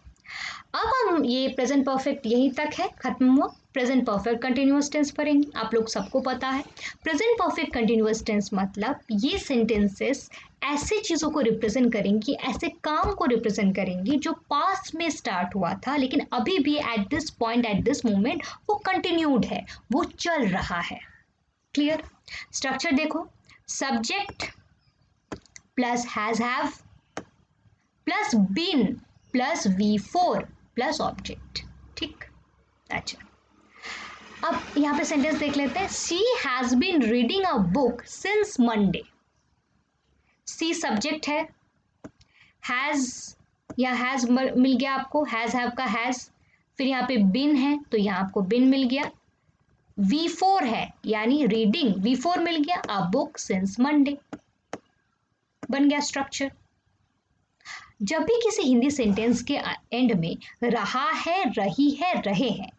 अब हम ये प्रेजेंट परफेक्ट यहीं तक है, खत्म हुआ। प्रेजेंट परफेक्ट कंटिन्यूअस टेंस पढ़ेंगे। आप लोग सबको पता है प्रेजेंट परफेक्ट कंटिन्यूअस टेंस मतलब ये सेंटेंसेस ऐसे चीज़ों को रिप्रेजेंट करेंगी, ऐसे काम को रिप्रेजेंट करेंगी जो पास्ट में स्टार्ट हुआ था लेकिन अभी भी at this point, at this moment वो कंटिन्यूड है, वो चल रहा है। क्लियर? स्ट्रक्चर देखो, subject plus has have plus been plus V4 plus object. ठीक, अच्छा अब यहाँ पे सेंटेंस देख लेते हैं। She has been reading a book since Monday. She subject है, हैज या हैज मिल गया आपको, हैज हैव का हैज, फिर यहाँ पे बिन है तो यहाँ आपको बिन मिल गया। V4 है यानी रीडिंग, V4 मिल गया। अ बुक सिंस मंडे, बन गया स्ट्रक्चर। जब भी किसी हिंदी सेंटेंस के एंड में रहा है, रही है, रहे हैं,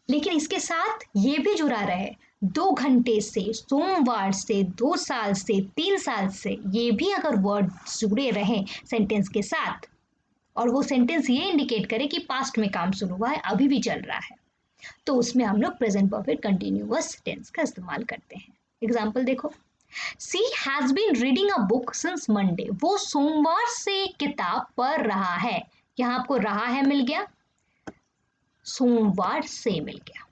लेकिन इसके साथ ये भी जुड़ा रहे 2 घंटे से, सोमवार से, 2 साल से, 3 साल से, ये भी अगर वर्ड जुड़े रहें सेंटेंस के साथ और वो सेंटेंस ये इंडिकेट करे कि पास्ट में काम शुरू हुआ है, अभी भी चल रहा है, तो उसमें हम लोग प्रेजेंट परफेक्ट कंटिन्यूअस टेंस का इस्तेमाल करते हैं। एग्जाम्पल देखो, she has been reading a book since Monday. वो सोमवार से किताब पढ़ रहा है। यहाँ आपको रहा है मिल गया, सोमवार से मिल गया।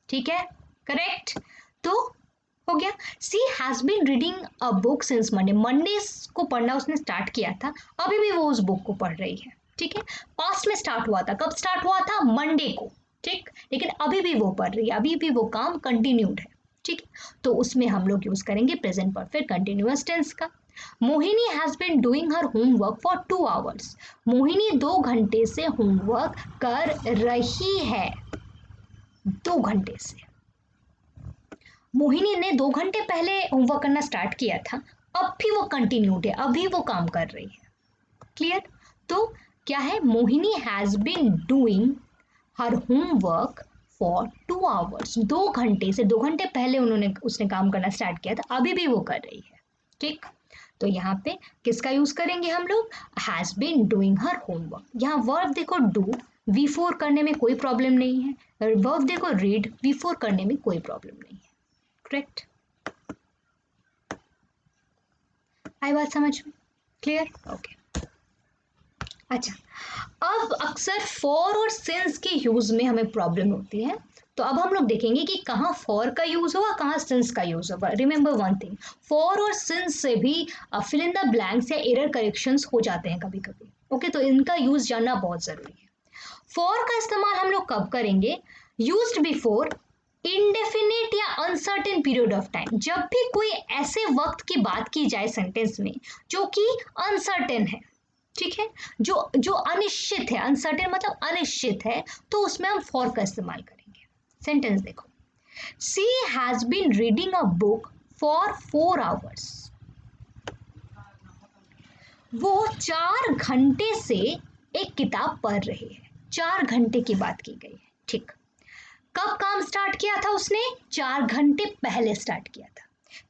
ठीक है, करेक्ट। तो हो गया, she has been reading a book since Monday. Monday को पढ़ना उसने स्टार्ट किया था, अभी भी वो उस बुक को पढ़ रही है। ठीक है, पास्ट में स्टार्ट हुआ था, कब स्टार्ट हुआ था? मंडे को। ठीक, लेकिन अभी भी वो पढ़ रही है, अभी भी वो काम कंटिन्यूड है। ठीक, तो उसमें हम लोग यूज करेंगे प्रेजेंट परफेक्ट कंटिन्यूअस टेंस का। Mohini has been doing her homework for 2 hours. Mohini 2 घंटे से होमवर्क कर रही है, 2 घंटे से। मोहिनी ने 2 घंटे पहले होमवर्क करना स्टार्ट किया था, अब भी वो कंटिन्यूड है, अभी वो काम कर रही है। क्लियर? तो क्या है, Mohini has been doing her homework for 2 hours. 2 घंटे से, 2 घंटे पहले उसने काम करना स्टार्ट किया था, अभी भी वो कर रही है। ठीक, तो यहाँ पे किसका यूज करेंगे हम लोग? Has been doing her homework. यहाँ वर्ब देखो डू, V4 करने में कोई प्रॉब्लम नहीं है। वर्ब देखो रीड, V4 करने में कोई प्रॉब्लम नहीं है। करेक्ट? आई बात समझ में? क्लियर? ओके। अच्छा, अब अक्सर फॉर और सिंस के यूज में हमें प्रॉब्लम होती है, तो अब हम लोग देखेंगे कि कहाँ फॉर का यूज होगा, कहाँ सिंस का यूज होगा। रिमेंबर वन थिंग, फॉर और सिंस से भी फिल इन द ब्लैंक्स या एरर करेक्शंस हो जाते हैं कभी कभी। ओके, तो इनका यूज जानना बहुत जरूरी है। फॉर का इस्तेमाल हम लोग कब करेंगे? यूज्ड बिफोर इनडेफिनिट या अनसर्टेन पीरियड ऑफ टाइम। जब भी कोई ऐसे वक्त की बात की जाए सेंटेंस में जो कि अनसर्टेन है, ठीक है, जो अनिश्चित है, अनसर्टेन मतलब अनिश्चित है, तो उसमें हम फॉर का इस्तेमाल करेंगे। सेंटेंस देखो, she has been reading a book for 4 hours. वो 4 घंटे से एक किताब पढ़ रही है। 4 घंटे की बात की गई है। ठीक, कब काम स्टार्ट किया था उसने? 4 घंटे पहले स्टार्ट किया था।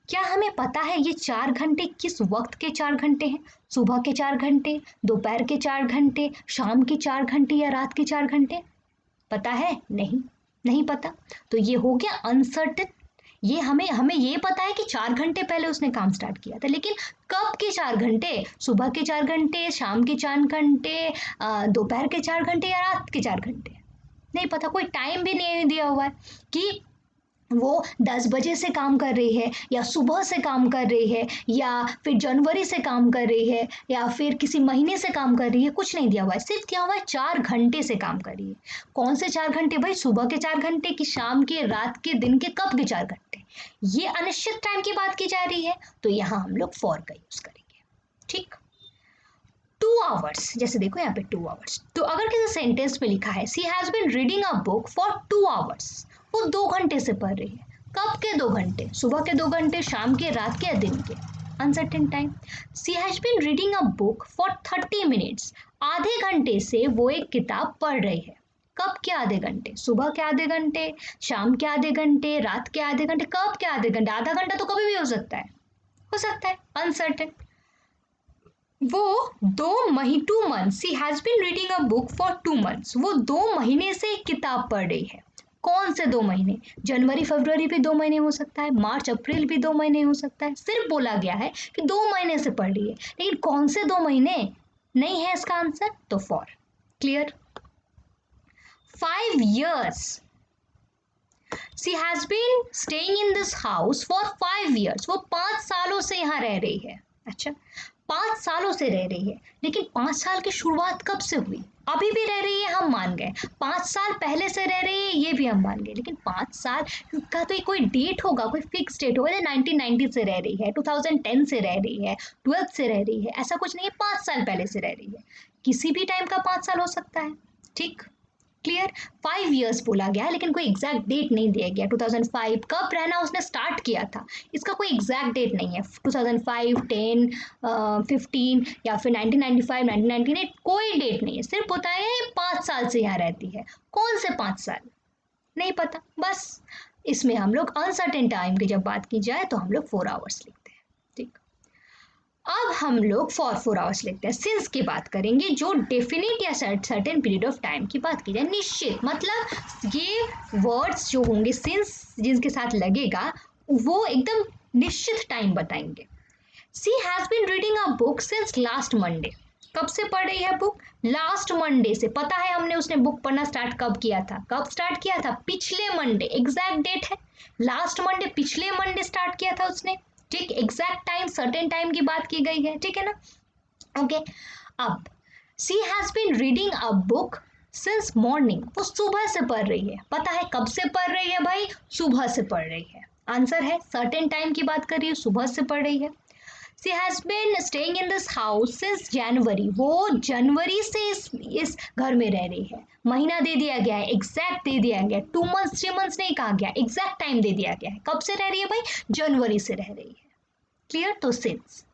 क्या हमें पता है ये 4 घंटे किस वक्त के 4 घंटे हैं? सुबह के 4 घंटे, दोपहर के 4 घंटे, शाम के 4 घंटे या रात के 4 घंटे? पता है? नहीं पता। तो ये हो गया अनसर्टेन। ये हमें ये पता है कि 4 घंटे पहले उसने काम स्टार्ट किया था, लेकिन कब के 4 घंटे? सुबह के 4 घंटे, शाम के 4 घंटे, दोपहर के 4 घंटे या रात के 4 घंटे? नहीं पता, कोई टाइम भी नहीं दिया हुआ है कि वो 10 बजे से काम कर रही है या सुबह से काम कर रही है या फिर जनवरी से काम कर रही है या फिर किसी महीने से काम कर रही है, कुछ नहीं दिया हुआ है। सिर्फ दिया हुआ है 4 घंटे से काम कर रही है। कौन से 4 घंटे भाई? सुबह के 4 घंटे कि शाम के, रात के, दिन के, कब के 4 घंटे? ये अनिश्चित टाइम की बात की जा रही है, तो यहाँ हम लोग फॉर का यूज करेंगे। ठीक, 2 आवर्स, जैसे देखो यहाँ पे 2 आवर्स, तो अगर किसी सेंटेंस में लिखा है she has been reading a book for 2 hours, वो 2 घंटे से पढ़ रही है। कब के 2 घंटे? सुबह के 2 घंटे, शाम के, रात के या दिन के? Uncertain time. She has been reading a book for 30 minutes. आधे घंटे से वो एक किताब पढ़ रही है। कब के आधे घंटे? सुबह के आधे घंटे, शाम के आधे घंटे, रात के आधे घंटे, कब के आधे घंटे? आधा घंटा तो कभी भी हो सकता है, अनसर्टेन। वो 2 months she has been reading a book for 2 months. वो 2 महीने से एक किताब पढ़ रही है। कौन से 2 महीने? जनवरी फरवरी भी 2 महीने हो सकता है, मार्च अप्रैल भी 2 महीने हो सकता है। सिर्फ बोला गया है कि 2 महीने से पढ़ रही है, लेकिन कौन से 2 महीने नहीं है इसका आंसर, तो for. Clear? 5 years she has been staying in this house for 5 years। वो 5 सालों से यहाँ रह रही है। अच्छा, 5 सालों से रह रही है, लेकिन 5 साल की शुरुआत कब से हुई? अभी भी रह रही है, हम मान गए। 5 साल पहले से रह रही है, ये भी हम मान गए। लेकिन 5 साल का तो कोई डेट होगा, कोई फिक्स डेट होगा। 1990 से रह रही है, 2010 से रह रही है, 12 से रह रही है, ऐसा कुछ नहीं है 5 साल पहले से रह रही है। किसी भी टाइम का 5 साल हो सकता है। ठीक, क्लियर? 5 years बोला गया है, लेकिन कोई एग्जैक्ट डेट नहीं दिया गया। 2005 कब रहना उसने स्टार्ट किया था, इसका कोई एग्जैक्ट डेट नहीं है। 2005, 10, 15 या फिर 1995, 1998, कोई डेट नहीं है। सिर्फ बताया है 5 साल से यहाँ रहती है। कौन से 5 साल नहीं पता। बस इसमें हम लोग अनसर्टेन टाइम की जब बात की जाए तो हम लोग 4 hours लिखते हैं। ठीक, अब हम लोग फॉर 4 hours लिखते हैं। सिंस की बात करेंगे, जो डेफिनेट या सर्टेन पीरियड ऑफ टाइम की बात की जाए। निश्चित मतलब ये वर्ड्स जो होंगे सिंस जिनके साथ लगेगा वो एकदम निश्चित टाइम बताएंगे। She has been reading a book since last Monday. कब से पढ़ रही है बुक? लास्ट मंडे से। पता है हमने उसने बुक पढ़ना स्टार्ट कब किया था? कब स्टार्ट किया था? पिछले मंडे। एग्जैक्ट डेट है लास्ट मंडे, पिछले मंडे स्टार्ट किया था उसने। ठीक, एग्जैक्ट टाइम, सर्टेन टाइम की बात की गई है। ठीक है ना? ओके, अब she has been reading a book since morning. वो सुबह से पढ़ रही है। पता है कब से पढ़ रही है भाई? सुबह से पढ़ रही है। आंसर है सर्टेन टाइम की बात कर रही है, सुबह से पढ़ रही है। She has been staying in this house since January. वो जनवरी से इस घर में रह रही है। महीना दे दिया गया है, एग्जैक्ट दे दिया गया है। 2 months 3 months नहीं कहा गया, एग्जैक्ट टाइम दे दिया गया है। कब से रह रही है भाई? जनवरी से रह रही है। क्लियर? तो सिंस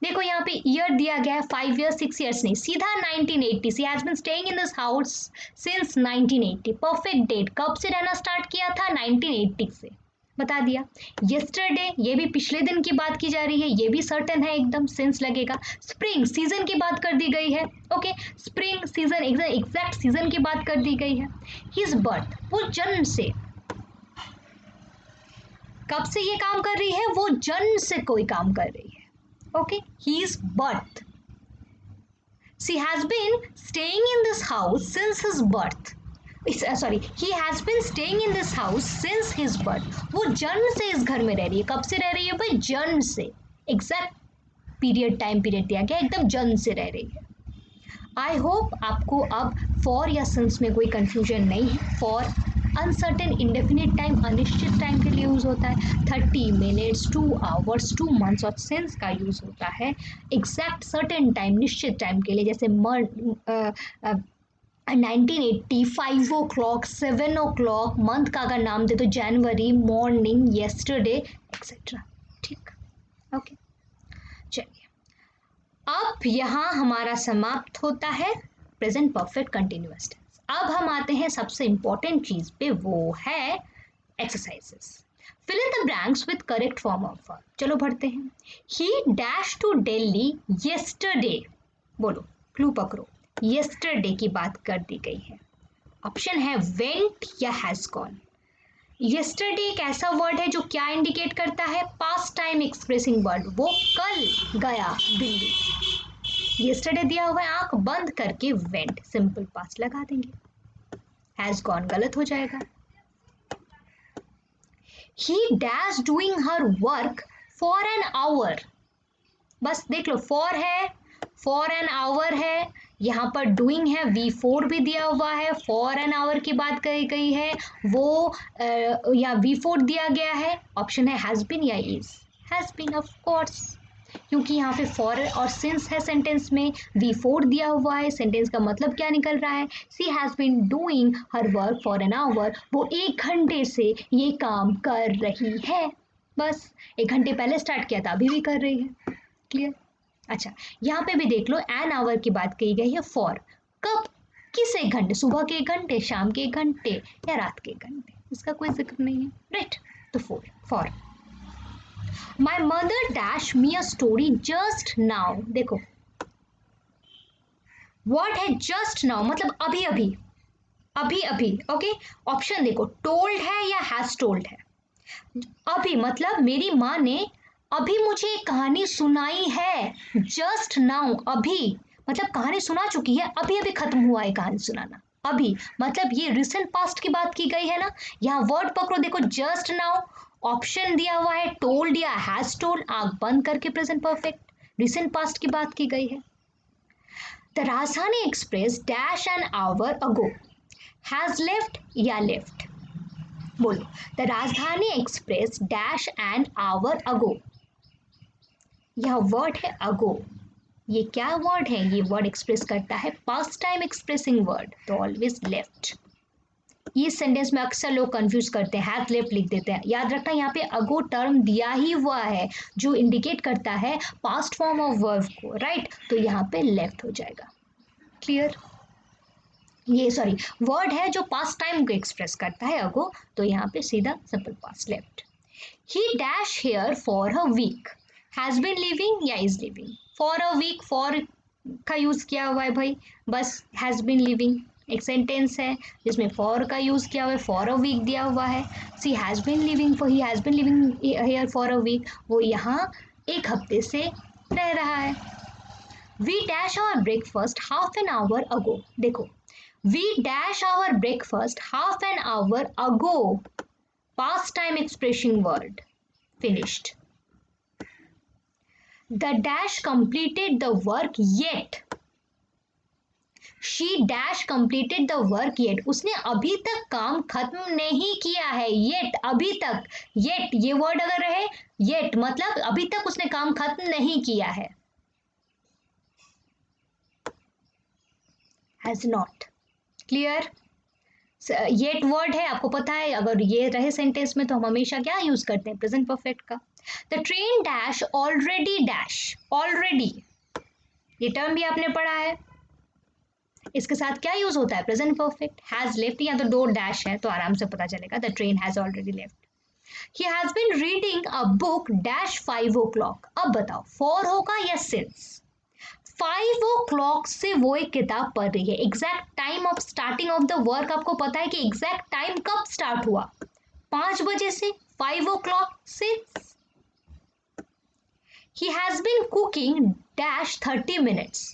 देखो यहाँ पे ईयर दिया गया है 5 years 6 years नहीं, सीधा 1980। She has been staying in this house since 1980। Perfect date, कब से रहना स्टार्ट किया था? 1980 से। बता दिया। यस्टरडे, ये भी पिछले दिन की बात की जा रही है, ये भी सर्टेन है एकदम, सेंस लगेगा। स्प्रिंग, सीजन की बात कर दी गई है। Okay, spring season, exact season की बात कर दी गई है। हिज बर्थ, वो जन्म से, कब से ये काम कर रही है? वो जन्म से कोई काम कर रही है। Okay, his birth. She has been staying in this house since his birth. Sorry, he has been staying in this house since his birth. वो जन्म से इस घर में रह रही है। कब से रह रही है भाई? जन्म से। एग्जैक्ट पीरियड, टाइम पीरियड दिया गया, एकदम जन्म से रह रही है। आई होप आपको अब फॉर या सिंस में कोई कंफ्यूजन नहीं है। फॉर अनसर्टेन इंडेफिनिट टाइम, अनिश्चित टाइम के लिए यूज़ होता है। 30 minutes, 2 hours, 2 months। और सिंस का यूज़ होता है एग्जैक्ट सर्टेन टाइम, निश्चित टाइम के लिए। जैसे 1980, 5 o'clock, 7 o'clock। मंथ का अगर नाम दे तो जनवरी, मॉर्निंग, येस्टरडे, एक्सेट्रा। ठीक, ओके, चलिए अब यहाँ हमारा समाप्त होता है प्रेजेंट परफेक्ट कंटिन्यूअस टेंस। अब हम आते हैं सबसे इंपॉर्टेंट चीज पे, वो है exercises. Fill in the blanks with correct form of verb. चलो बढ़ते हैं। He dash to Delhi yesterday. बोलो, क्लू पकड़ो। येस्टरडे की बात कर दी गई है। ऑप्शन है वेंट या हैज गॉन। येस्टरडे एक ऐसा वर्ड है जो क्या इंडिकेट करता है? Past time expressing word. वो कल गया दिल्ली। येस्टरडे दिया हुआ है, आंख बंद करके वेंट, सिंपल पास्ट लगा देंगे। हैज गॉन गलत हो जाएगा। ही dash doing her work for an our. बस देख लो, फॉर है, फॉर एन आवर है, यहाँ पर डूइंग है, V4 भी दिया हुआ है, फॉर एन आवर की बात कही गई है, वो या V4 दिया गया है। ऑप्शन है हैज बीन या is. Has been of course, क्योंकि यहाँ पे फॉर और सिंस है सेंटेंस में, V4 दिया हुआ है। सेंटेंस का मतलब क्या निकल रहा है? She has been doing her work for an hour. वो 1 घंटे से ये काम कर रही है। बस 1 घंटे पहले स्टार्ट किया था, अभी भी कर रही है। क्लियर? अच्छा, यहाँ पे भी देख लो एन आवर की बात कही गई है फॉर, कब, किस 1 घंटे, सुबह के 1 घंटे, शाम के 1 घंटे या रात के 1 घंटे, इसका कोई जिक्र नहीं है, राइट। तो for my mother dash me a story just now, देखो वर्ड है जस्ट नाउ मतलब अभी अभी, अभी अभी, ओके। ऑप्शन देखो, टोल्ड है या हैज टोल्ड है। अभी मतलब मेरी माँ ने अभी मुझे एक कहानी सुनाई है, जस्ट नाउ अभी मतलब कहानी सुना चुकी है, अभी अभी खत्म हुआ है कहानी सुनाना, अभी मतलब ये रिसेंट पास्ट की बात की गई है ना। यहाँ वर्ड पकड़ो, देखो जस्ट नाउ, ऑप्शन दिया हुआ है टोल्ड या हैज टोल्ड, आंख बंद करके प्रेजेंट परफेक्ट, रिसेंट पास्ट की बात की गई है। द राजधानी express dash N hour ago, has left या लेफ्ट, बोलो। द राजधानी एक्सप्रेस डैश एन आवर अगो, यह वर्ड है अगो, ये क्या वर्ड है, ये वर्ड एक्सप्रेस करता है पास्ट टाइम एक्सप्रेसिंग वर्ड, तो ऑलवेज लेफ्ट। ये सेंटेंस में अक्सर लोग कंफ्यूज करते हैं, हैज लेफ्ट लिख देते हैं, याद रखना यहाँ पे अगो टर्म दिया ही हुआ है जो इंडिकेट करता है पास्ट फॉर्म ऑफ वर्ब को, राइट, तो यहाँ पे लेफ्ट हो जाएगा, क्लियर। ये सॉरी वर्ड है जो पास्ट टाइम को एक्सप्रेस करता है अगो, तो यहाँ पे सीधा simple past left. He dash here for a week, has been living या is living, for a week, for का यूज किया हुआ है भाई, बस हैज बीन लिविंग एक सेंटेंस है जिसमें फॉर का यूज किया हुआ है, फॉर अ वीक दिया हुआ है, she has been living, for he has been living here for a week, वो यहाँ 1 हफ्ते से रह रहा है। We dash our breakfast half an hour ago, देखो we dash our breakfast half an hour ago, past time expressing word, finished. The dash completed the work yet, she dash completed the work yet, उसने अभी तक काम खत्म नहीं किया है, yet अभी तक, yet ये वर्ड अगर रहे yet मतलब अभी तक उसने काम खत्म नहीं किया है, has not, clear. Yet word है, आपको पता है अगर ये रहे सेंटेंस में तो हम हमेशा क्या यूज करते हैं, प्रेजेंट परफेक्ट का। The train dash already dash, already ये टर्म भी आपने पढ़ा है, इसके साथ क्या यूज होता है, प्रेजेंट परफेक्ट। हैज लेफ्ट या तो 2 डैश है तो आराम से पता चलेगा, the train has already left. He has been reading a book dash 5 o'clock, अब बताओ 4 होगा या सिंस, 5 o'clock से वो एक किताब पढ़ रही है, exact time of starting of the work आपको पता है कि एग्जैक्ट टाइम कब स्टार्ट हुआ, 5 बजे से, 5 o'clock से। He has been cooking dash 30 minutes,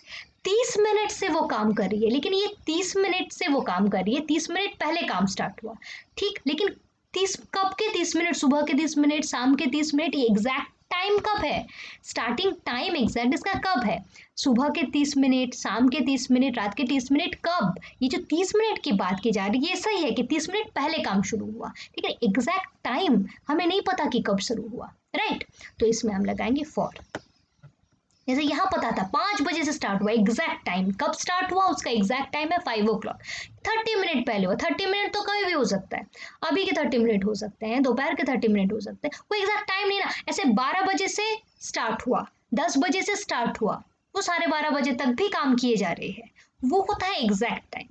30 minute से वो काम कर रही है, लेकिन ये 30 मिनट से वो काम कर रही है, 30 मिनट पहले काम स्टार्ट हुआ, ठीक, लेकिन 30 कब के 30 मिनट, सुबह के 30 मिनट, शाम के 30 मिनट, ये एग्जैक्ट टाइम कब है, स्टार्टिंग टाइम एग्जैक्ट इसका कब है, सुबह के 30 मिनट, शाम के 30 मिनट, रात के 30 मिनट, कब, ये जो 30 मिनट की बात की जा रही है ये सही है कि 30 मिनट पहले काम शुरू हुआ, लेकिन एग्जैक्ट टाइम हमें नहीं पता कि कब शुरू हुआ, राइट, तो इसमें हम लगाएंगे फॉर। जैसे यहाँ पता था 5 बजे से स्टार्ट हुआ, एग्जैक्ट टाइम कब स्टार्ट हुआ उसका एग्जैक्ट टाइम है 5 o'clock, 30 मिनट पहले हुआ, 30 मिनट तो कभी भी हो सकता है, अभी के 30 मिनट हो सकते हैं, दोपहर के 30 मिनट हो सकते हैं, वो एग्जैक्ट टाइम नहीं ना, ऐसे 12 बजे से स्टार्ट हुआ, 10 बजे से स्टार्ट हुआ, वो 12:30 बजे तक भी काम किए जा रहे हैं, वो होता है एग्जैक्ट टाइम।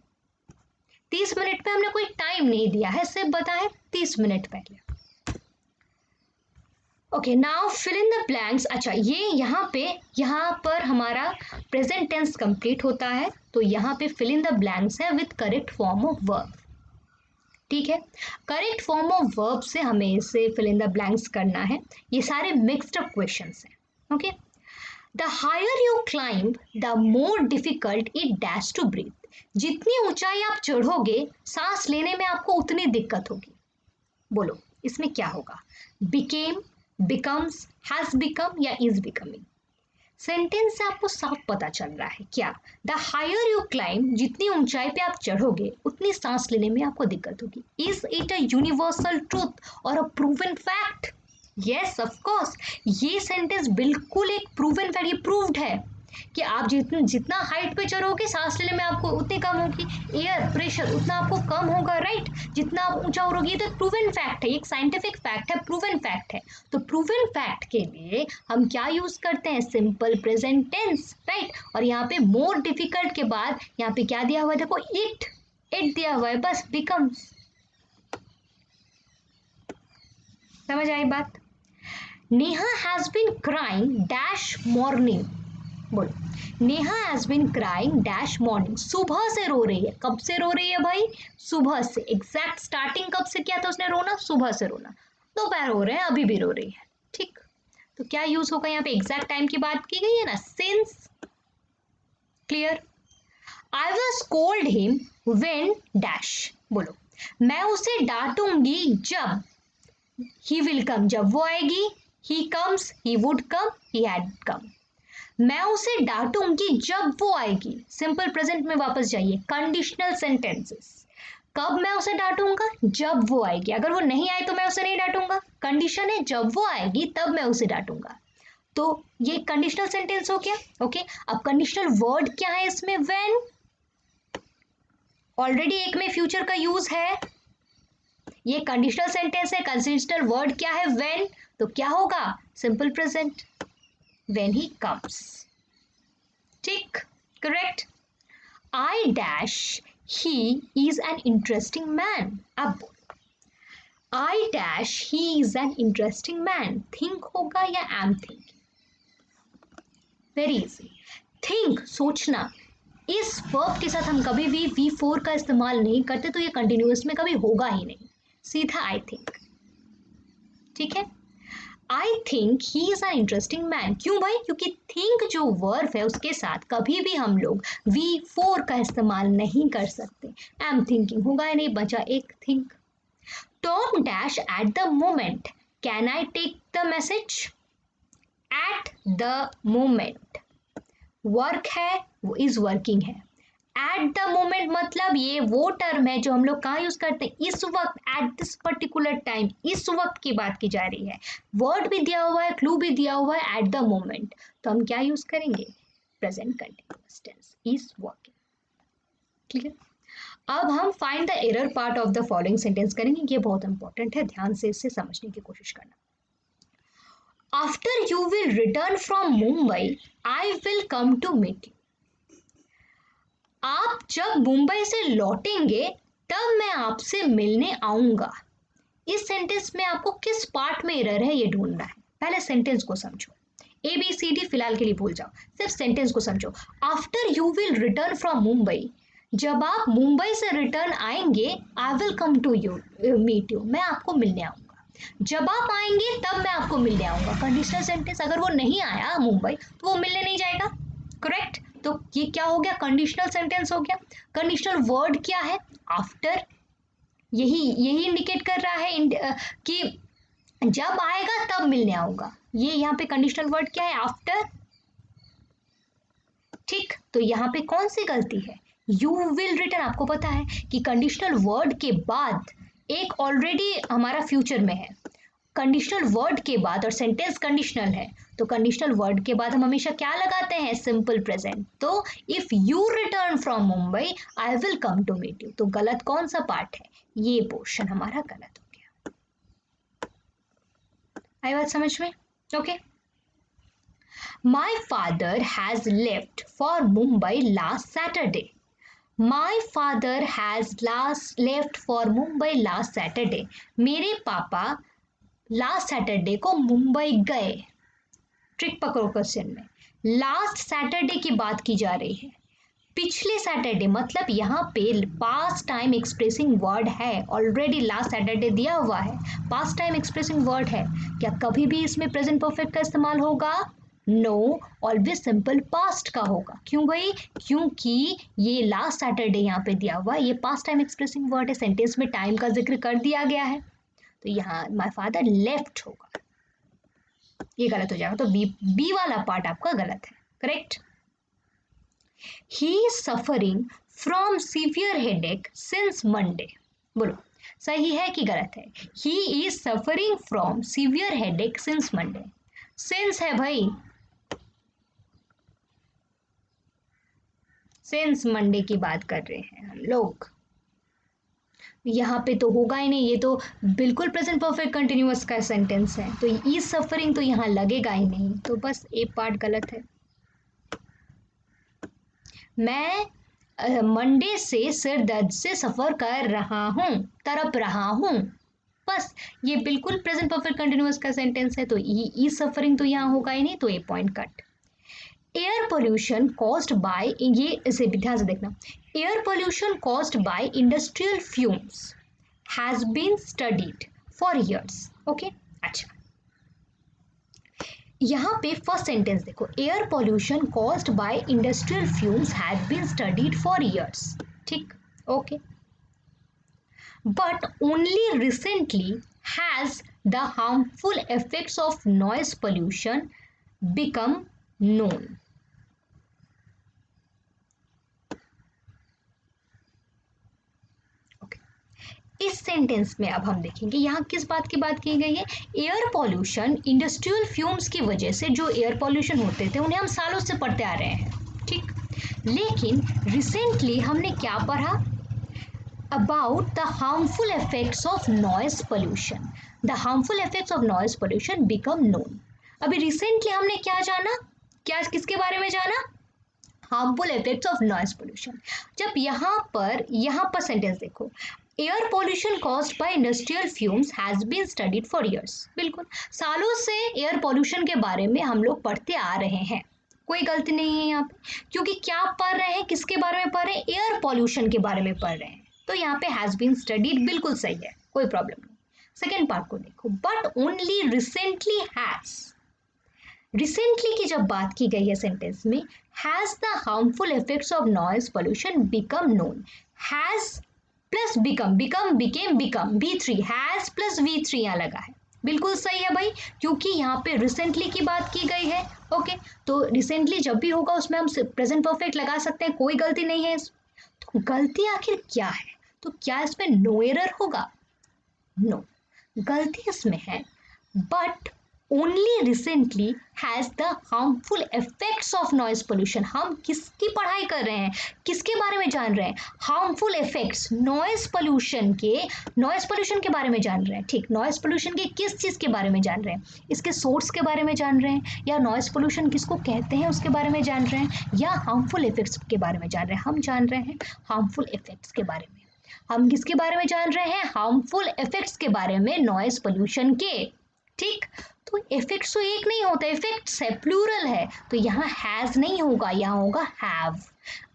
30 मिनट पे हमने कोई टाइम नहीं दिया है, सिर्फ बताया 30 मिनट पहले। Okay now fill in the blanks. अच्छा ये यहाँ पर हमारा प्रेजेंट टेंस कंप्लीट होता है, तो यहाँ पे फिल इन द ब्लैंक्स है with correct form of verb, ठीक है, करेक्ट फॉर्म ऑफ वर्ब से हमें इसे फिल इन द ब्लैंक्स करना है, ये सारे मिक्स्ड अप क्वेश्चंस हैं, okay. The higher you climb the more difficult it dash to breathe, जितनी ऊंचाई आप चढ़ोगे सांस लेने में आपको उतनी दिक्कत होगी, बोलो इसमें क्या होगा, बिकेम, becomes, has become या is becoming। सेंटेंस से आपको साफ पता चल रहा है क्या, द हायर यू क्लाइंब, जितनी ऊंचाई पे आप चढ़ोगे उतनी सांस लेने में आपको दिक्कत होगी। Is it a universal truth और a proven fact, yes of course, ये सेंटेंस बिल्कुल एक प्रूवन फैक्ट, ये प्रूव्ड है कि आप जितना हाइट पे चढ़ोगे सांस लेने में आपको उतनी कम होगी, एयर प्रेशर उतना आपको कम होगा, राइट, जितना आप ऊंचा उड़ोगे, ये तो प्रूवन फैक्ट है, एक साइंटिफिक फैक्ट है, प्रूवन फैक्ट फैक्ट है। तो प्रूवन फैक्ट के लिए हम क्या यूज करते हैं, सिंपल प्रेजेंट टेंस, राइट। और यहाँ पे मोर डिफिकल्ट के बाद यहाँ पे क्या दिया हुआ है, देखो इट दिया हुआ है, बस बिकम्स। समझ आई बात। Neha has been crying dash morning, बोलो Neha has been crying dash morning, सुबह से रो रही है। कब से रो रही है भाई, सुबह से। एग्जैक्ट स्टार्टिंग कब से किया था उसने रोना, सुबह से रोना। दोपहर हो रहे हैं, अभी भी रो रही है, ठीक। तो क्या यूज होगा यहाँ पे, एग्जैक्ट टाइम की बात की गई है ना, since. Clear. I will scold him when dash, बोलो मैं उसे डांटूंगी जब, ही विल कम, जब वो आएगी, he comes, he would come, he had come. मैं उसे डांटूंगी जब वो आएगी, सिंपल प्रेजेंट में वापस जाइए, कंडीशनल सेंटेंसेस। कब मैं उसे डांटूंगा, जब वो आएगी। अगर वो नहीं आए तो मैं उसे नहीं डांटूंगा, कंडीशन है जब वो आएगी तब मैं उसे डांटूंगा। तो ये कंडीशनल सेंटेंस हो गया, ओके। अब कंडीशनल वर्ड क्या है इसमें, व्हेन। ऑलरेडी एक में फ्यूचर का यूज है, ये कंडीशनल सेंटेंस है। कंडीशनल वर्ड क्या है, व्हेन। तो क्या होगा, simple present, when he comes, ठीक, correct. I dash he is an interesting man. अब I dash he is an interesting man, think होगा या am thinking, very easy. Think, सोचना। इस वर्ब के साथ हम कभी भी V4 का इस्तेमाल नहीं करते, तो ये कंटिन्यूअस में कभी होगा ही नहीं, सीधा आई थिंक, ठीक है। I think he is an interesting man, क्यों भाई, क्योंकि थिंक जो वर्ब है उसके साथ कभी भी हम लोग V4 का इस्तेमाल नहीं कर सकते। एम थिंकिंग होगा ही नहीं, बचा एक think. Tom dash at the moment, can I take the message. At the moment work है, वो इज वर्किंग है। एट द मोमेंट मतलब ये वो टर्म है जो हम लोग कहाँ यूज करते हैं, इस वक्त, एट दिस पर्टिकुलर टाइम, इस वक्त की बात की जा रही है। वर्ड भी दिया हुआ है, क्लू भी दिया हुआ है, एट द मोमेंट। तो हम क्या यूज करेंगे, present continuous tense, is working. Clear. अब हम find the error part of the following sentence करेंगे, ये बहुत इंपॉर्टेंट है, ध्यान से इसे समझने की कोशिश करना। After you will return from Mumbai I will come to meet you. आप जब मुंबई से लौटेंगे तब मैं आपसे मिलने आऊंगा। इस सेंटेंस में आपको किस पार्ट में एरर है ये ढूंढना है। पहले सेंटेंस को समझो, ABCD फिलहाल के लिए भूल जाओ, सिर्फ सेंटेंस को समझो। After you will return from Mumbai, जब आप मुंबई से रिटर्न आएंगे, I will come to you meet you, मैं आपको मिलने आऊंगा। जब आप आएंगे तब मैं आपको मिलने आऊंगा, कंडीशनल सेंटेंस। अगर वो नहीं आया मुंबई तो वो मिलने नहीं जाएगा, करेक्ट। तो ये क्या हो गया, कंडीशनल सेंटेंस हो गया। कंडीशनल वर्ड क्या है, आफ्टर। यही इंडिकेट कर रहा है कि जब आएगा तब मिलने आऊंगा। ये यहाँ पे कंडीशनल वर्ड क्या है, आफ्टर, ठीक। तो यहाँ पे कौन सी गलती है, यू विल रिटर्न। आपको पता है कि कंडीशनल वर्ड के बाद एक ऑलरेडी हमारा फ्यूचर में है, कंडीशनल वर्ड के बाद, और सेंटेंस कंडीशनल है, तो कंडीशनल वर्ड के बाद हम हमेशा क्या लगाते हैं, सिंपल प्रेजेंट। तो if you return from Mumbai I will come to meet you. तो गलत कौन सा पार्ट है, ये पोर्शन हमारा गलत हो गया। आई बात समझ में, okay. My father has left for Mumbai last Saturday. My father has left for Mumbai last Saturday, मेरे पापा लास्ट सैटरडे को मुंबई गए। ट्रिक पकड़ो क्वेश्चन में, लास्ट सैटरडे की बात की जा रही है, पिछले सैटरडे, मतलब यहाँ पे पास्ट टाइम एक्सप्रेसिंग वर्ड है, ऑलरेडी लास्ट सैटरडे दिया हुआ है, पास्ट टाइम एक्सप्रेसिंग वर्ड है। क्या कभी भी इसमें प्रेजेंट परफेक्ट का इस्तेमाल होगा, नो, ऑलवेज सिंपल पास्ट का होगा। क्यों भाई, क्योंकि ये लास्ट सैटरडे यहाँ पे दिया हुआ है, ये पास्ट टाइम एक्सप्रेसिंग वर्ड है, सेंटेंस में टाइम का जिक्र कर दिया गया है, तो यहाँ माय फादर लेफ्ट होगा, ये गलत हो जाएगा। तो बी वाला पार्ट आपका गलत है, correct. He is suffering from severe headache since Monday, बोलो सही है कि गलत है, he is suffering from severe headache since Monday. Since है भाई, सिंस मंडे की बात कर रहे हैं हम लोग, यहाँ पे तो होगा ही नहीं, ये तो बिल्कुल प्रेजेंट परफेक्ट कंटिन्यूअस का सेंटेंस है, तो इज सफरिंग तो यहाँ लगेगा ही नहीं, तो बस ए पार्ट गलत है। मैं मंडे से सिर दर्द से सफर कर रहा हूँ, तड़प रहा हूँ, बस ये बिल्कुल प्रेजेंट परफेक्ट कंटिन्यूअस का सेंटेंस है, तो ई सफरिंग तो यहाँ होगा ही नहीं, तो A point cut. Air pollution caused by, ये इसे ध्यान से देखना, air pollution caused by industrial fumes has been studied for years. Okay, अच्छा यहाँ पे फर्स्ट सेंटेंस देखो, air pollution caused by industrial fumes has been studied for years, ठीक, okay, but only recently has the harmful effects of noise pollution become known. Okay. इस sentence में अब हम देखेंगे यहाँ किस बात की बात की गई है। एयर पॉल्यूशन, इंडस्ट्रियल फ्यूम्स की वजह से जो एयर पॉल्यूशन होते थे उन्हें हम सालों से पढ़ते आ रहे हैं, ठीक, लेकिन रिसेंटली हमने क्या पढ़ा, about the harmful effects of noise pollution. The harmful effects of noise pollution become known. अभी रिसेंटली हमने क्या जाना, क्या किसके बारे में जाना, harmful effects of noise pollution. जब यहाँ पर सेंटेंस देखो, air pollution caused by industrial fumes has been studied for years, बिल्कुल सालों से एयर पोल्यूशन के बारे में हम लोग पढ़ते आ रहे हैं, कोई गलती नहीं है यहाँ पे, क्योंकि क्या पढ़ रहे हैं, किसके बारे में पढ़ रहे हैं, एयर पोल्यूशन के बारे में पढ़ रहे हैं, तो यहाँ पे हैज बीन स्टडीड बिल्कुल सही है, कोई प्रॉब्लम नहीं। सेकेंड पार्ट को देखो, but only recently has, recently की जब बात की गई है सेंटेंस में, has the harmful effects of noise pollution become known, has plus become, became become, V3, has plus V3 यहाँ लगा है, बिल्कुल सही है भाई, क्योंकि यहाँ पे रिसेंटली की बात की गई है। ओके, तो रिसेंटली जब भी होगा उसमें हम प्रेजेंट परफेक्ट लगा सकते हैं, कोई गलती नहीं है। तो गलती आखिर क्या है, तो क्या इसमें नो एरर होगा, नो, गलती इसमें है but only recently has the harmful effects of noise pollution. हम किसकी पढ़ाई कर रहे हैं, किसके बारे में जान रहे हैं, हार्मफुल इफेक्ट्स नॉइज पोल्यूशन के, नॉइज पोल्यूशन के बारे में जान रहे हैं, ठीक, नॉइज पोल्यूशन के किस चीज़ के बारे में जान रहे हैं, इसके सोर्स के बारे में जान रहे हैं, या नॉइज पोल्यूशन किसको कहते हैं उसके बारे में जान रहे हैं, या हार्मफुल इफेक्ट्स के बारे में जान रहे हैं। हम जान रहे हैं हार्मफुल इफेक्ट्स के बारे में। हम किसके बारे में जान रहे हैं, हार्मफुल इफेक्ट्स के बारे में नॉइज पोल्यूशन के, ठीक। तो इफेक्ट्स तो एक नहीं होता, इफेक्ट्स है, प्लूरल है, तो यहाँ हैज नहीं होगा, यहाँ होगा have.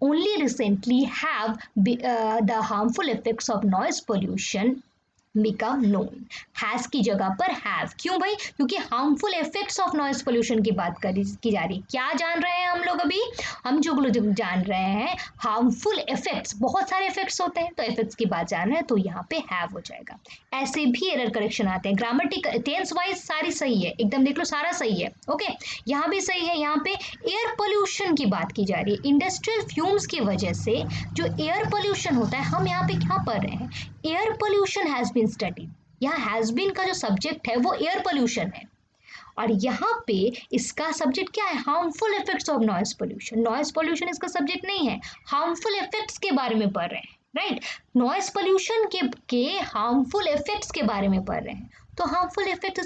Only recently have the harmful effects of noise pollution become known, has की जगह पर हैव, क्यों भाई, क्योंकि harmful effects of noise pollution की बात की जा रही है। क्या जान रहे हैं हम लोग अभी, हम जो जान रहे हैं हार्मफुल इफेक्ट्स, बहुत सारे इफेक्ट्स होते हैं, तो इफेक्ट्स की बात जान रहे हैं, तो यहाँ पे हैव हो जाएगा। ऐसे भी एरर करेक्शन आते हैं, ग्रामेटिकल टेंस वाइज सारी सही है, एकदम देख लो सारा सही है, ओके, यहाँ भी सही है। यहाँ पे एयर पोल्यूशन की बात की जा रही है, इंडस्ट्रियल फ्यूम्स की वजह से जो एयर पोल्यूशन होता है, हम यहाँ पे क्या पढ़ रहे हैं, air pollution has been studied, यहाँ हैज बीन का जो सब्जेक्ट है वो एयर पोल्यूशन है, और यहाँ पे इसका सब्जेक्ट क्या है, harmful effects of noise pollution. Noise pollution इसका सब्जेक्ट नहीं है, हार्मफुल इफेक्ट्स के बारे में पढ़ रहे हैं, राइट, नॉइज पोल्यूशन के हार्मफुल इफेक्ट्स के बारे में पढ़ रहे हैं, तो हार्मफुल इफेक्ट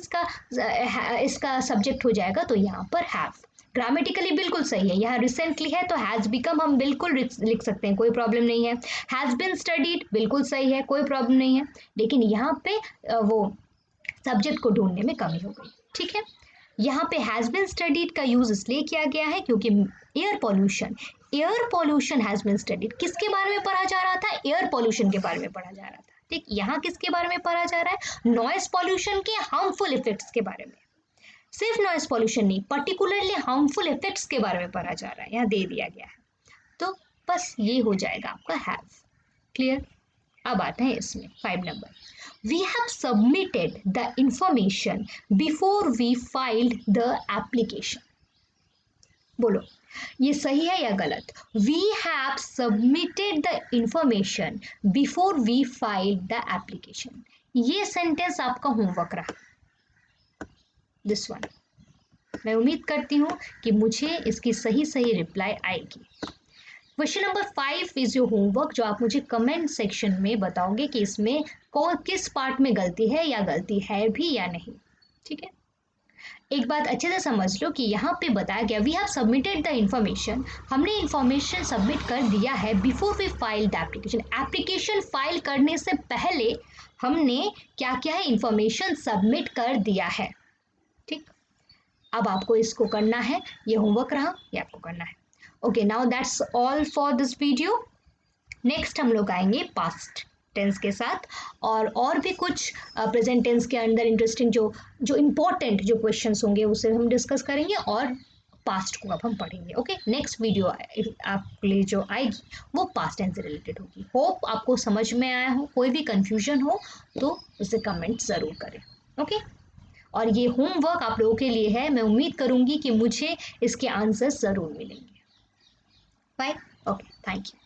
इसका सब्जेक्ट हो जाएगा, तो यहाँ पर हैव। ग्रामेटिकली बिल्कुल सही है, यहाँ रिसेंटली है तो हैज बिकम हम बिल्कुल लिख सकते हैं, कोई प्रॉब्लम नहीं है। हैज बिन स्टडीड बिल्कुल सही है, कोई प्रॉब्लम नहीं है, लेकिन यहाँ पे वो सब्जेक्ट को ढूंढने में कमी हो गई, ठीक है। यहाँ पे हैज बिन स्टडीड का यूज इसलिए किया गया है क्योंकि air pollution has been studied किसके बारे में पढ़ा जा रहा था, एयर पॉल्यूशन के बारे में पढ़ा जा रहा था, ठीक। यहाँ किसके बारे में पढ़ा जा रहा है, नॉइज पॉल्यूशन के हार्मफुल इफेक्ट्स के बारे में, सिर्फ नॉइज पॉल्यूशन नहीं, पर्टिकुलरली हार्मफुल इफेक्ट्स के बारे में पढ़ा जा रहा है, यहाँ दे दिया गया है, तो बस ये हो जाएगा आपका हैव, क्लियर। अब आते हैं इसमें 5 number, we have submitted the information before we filed the application। बोलो ये सही है या गलत, we have submitted the information before we filed the application, ये सेंटेंस आपका होमवर्क रहा, दिस वन। मैं उम्मीद करती हूँ कि मुझे इसकी सही सही रिप्लाई आएगी। Question number 5 is your homework, जो आप मुझे कमेंट सेक्शन में बताओगे कि इसमें कौन किस पार्ट में गलती है या गलती है भी या नहीं। ठीक है, एक बात अच्छे से समझ लो कि यहाँ पे बताया गया we have submitted the information, हमने इंफॉर्मेशन सबमिट कर दिया है before we file the application, application file करने से पहले हमने क्या क्या है इंफॉर्मेशन सबमिट कर दिया है। ठीक, अब आपको इसको करना है, ये होमवर्क रहा, ये आपको करना है। Okay, now that's all for this video. Next हम लोग आएंगे पास्ट टेंस के साथ और भी कुछ प्रेजेंट टेंस के अंदर इंटरेस्टिंग जो जो इम्पोर्टेंट जो क्वेश्चंस होंगे उसे हम डिस्कस करेंगे और पास्ट को अब हम पढ़ेंगे। ओके, नेक्स्ट वीडियो आपके लिए जो आएगी वो पास्ट टेंस से रिलेटेड होगी। होप आपको समझ में आया हो, कोई भी कंफ्यूजन हो तो उसे कमेंट ज़रूर करें। ओके, और ये होमवर्क आप लोगों के लिए है, मैं उम्मीद करूंगी कि मुझे इसके आंसर्स ज़रूर मिलेंगे। बाय। Okay, thank you.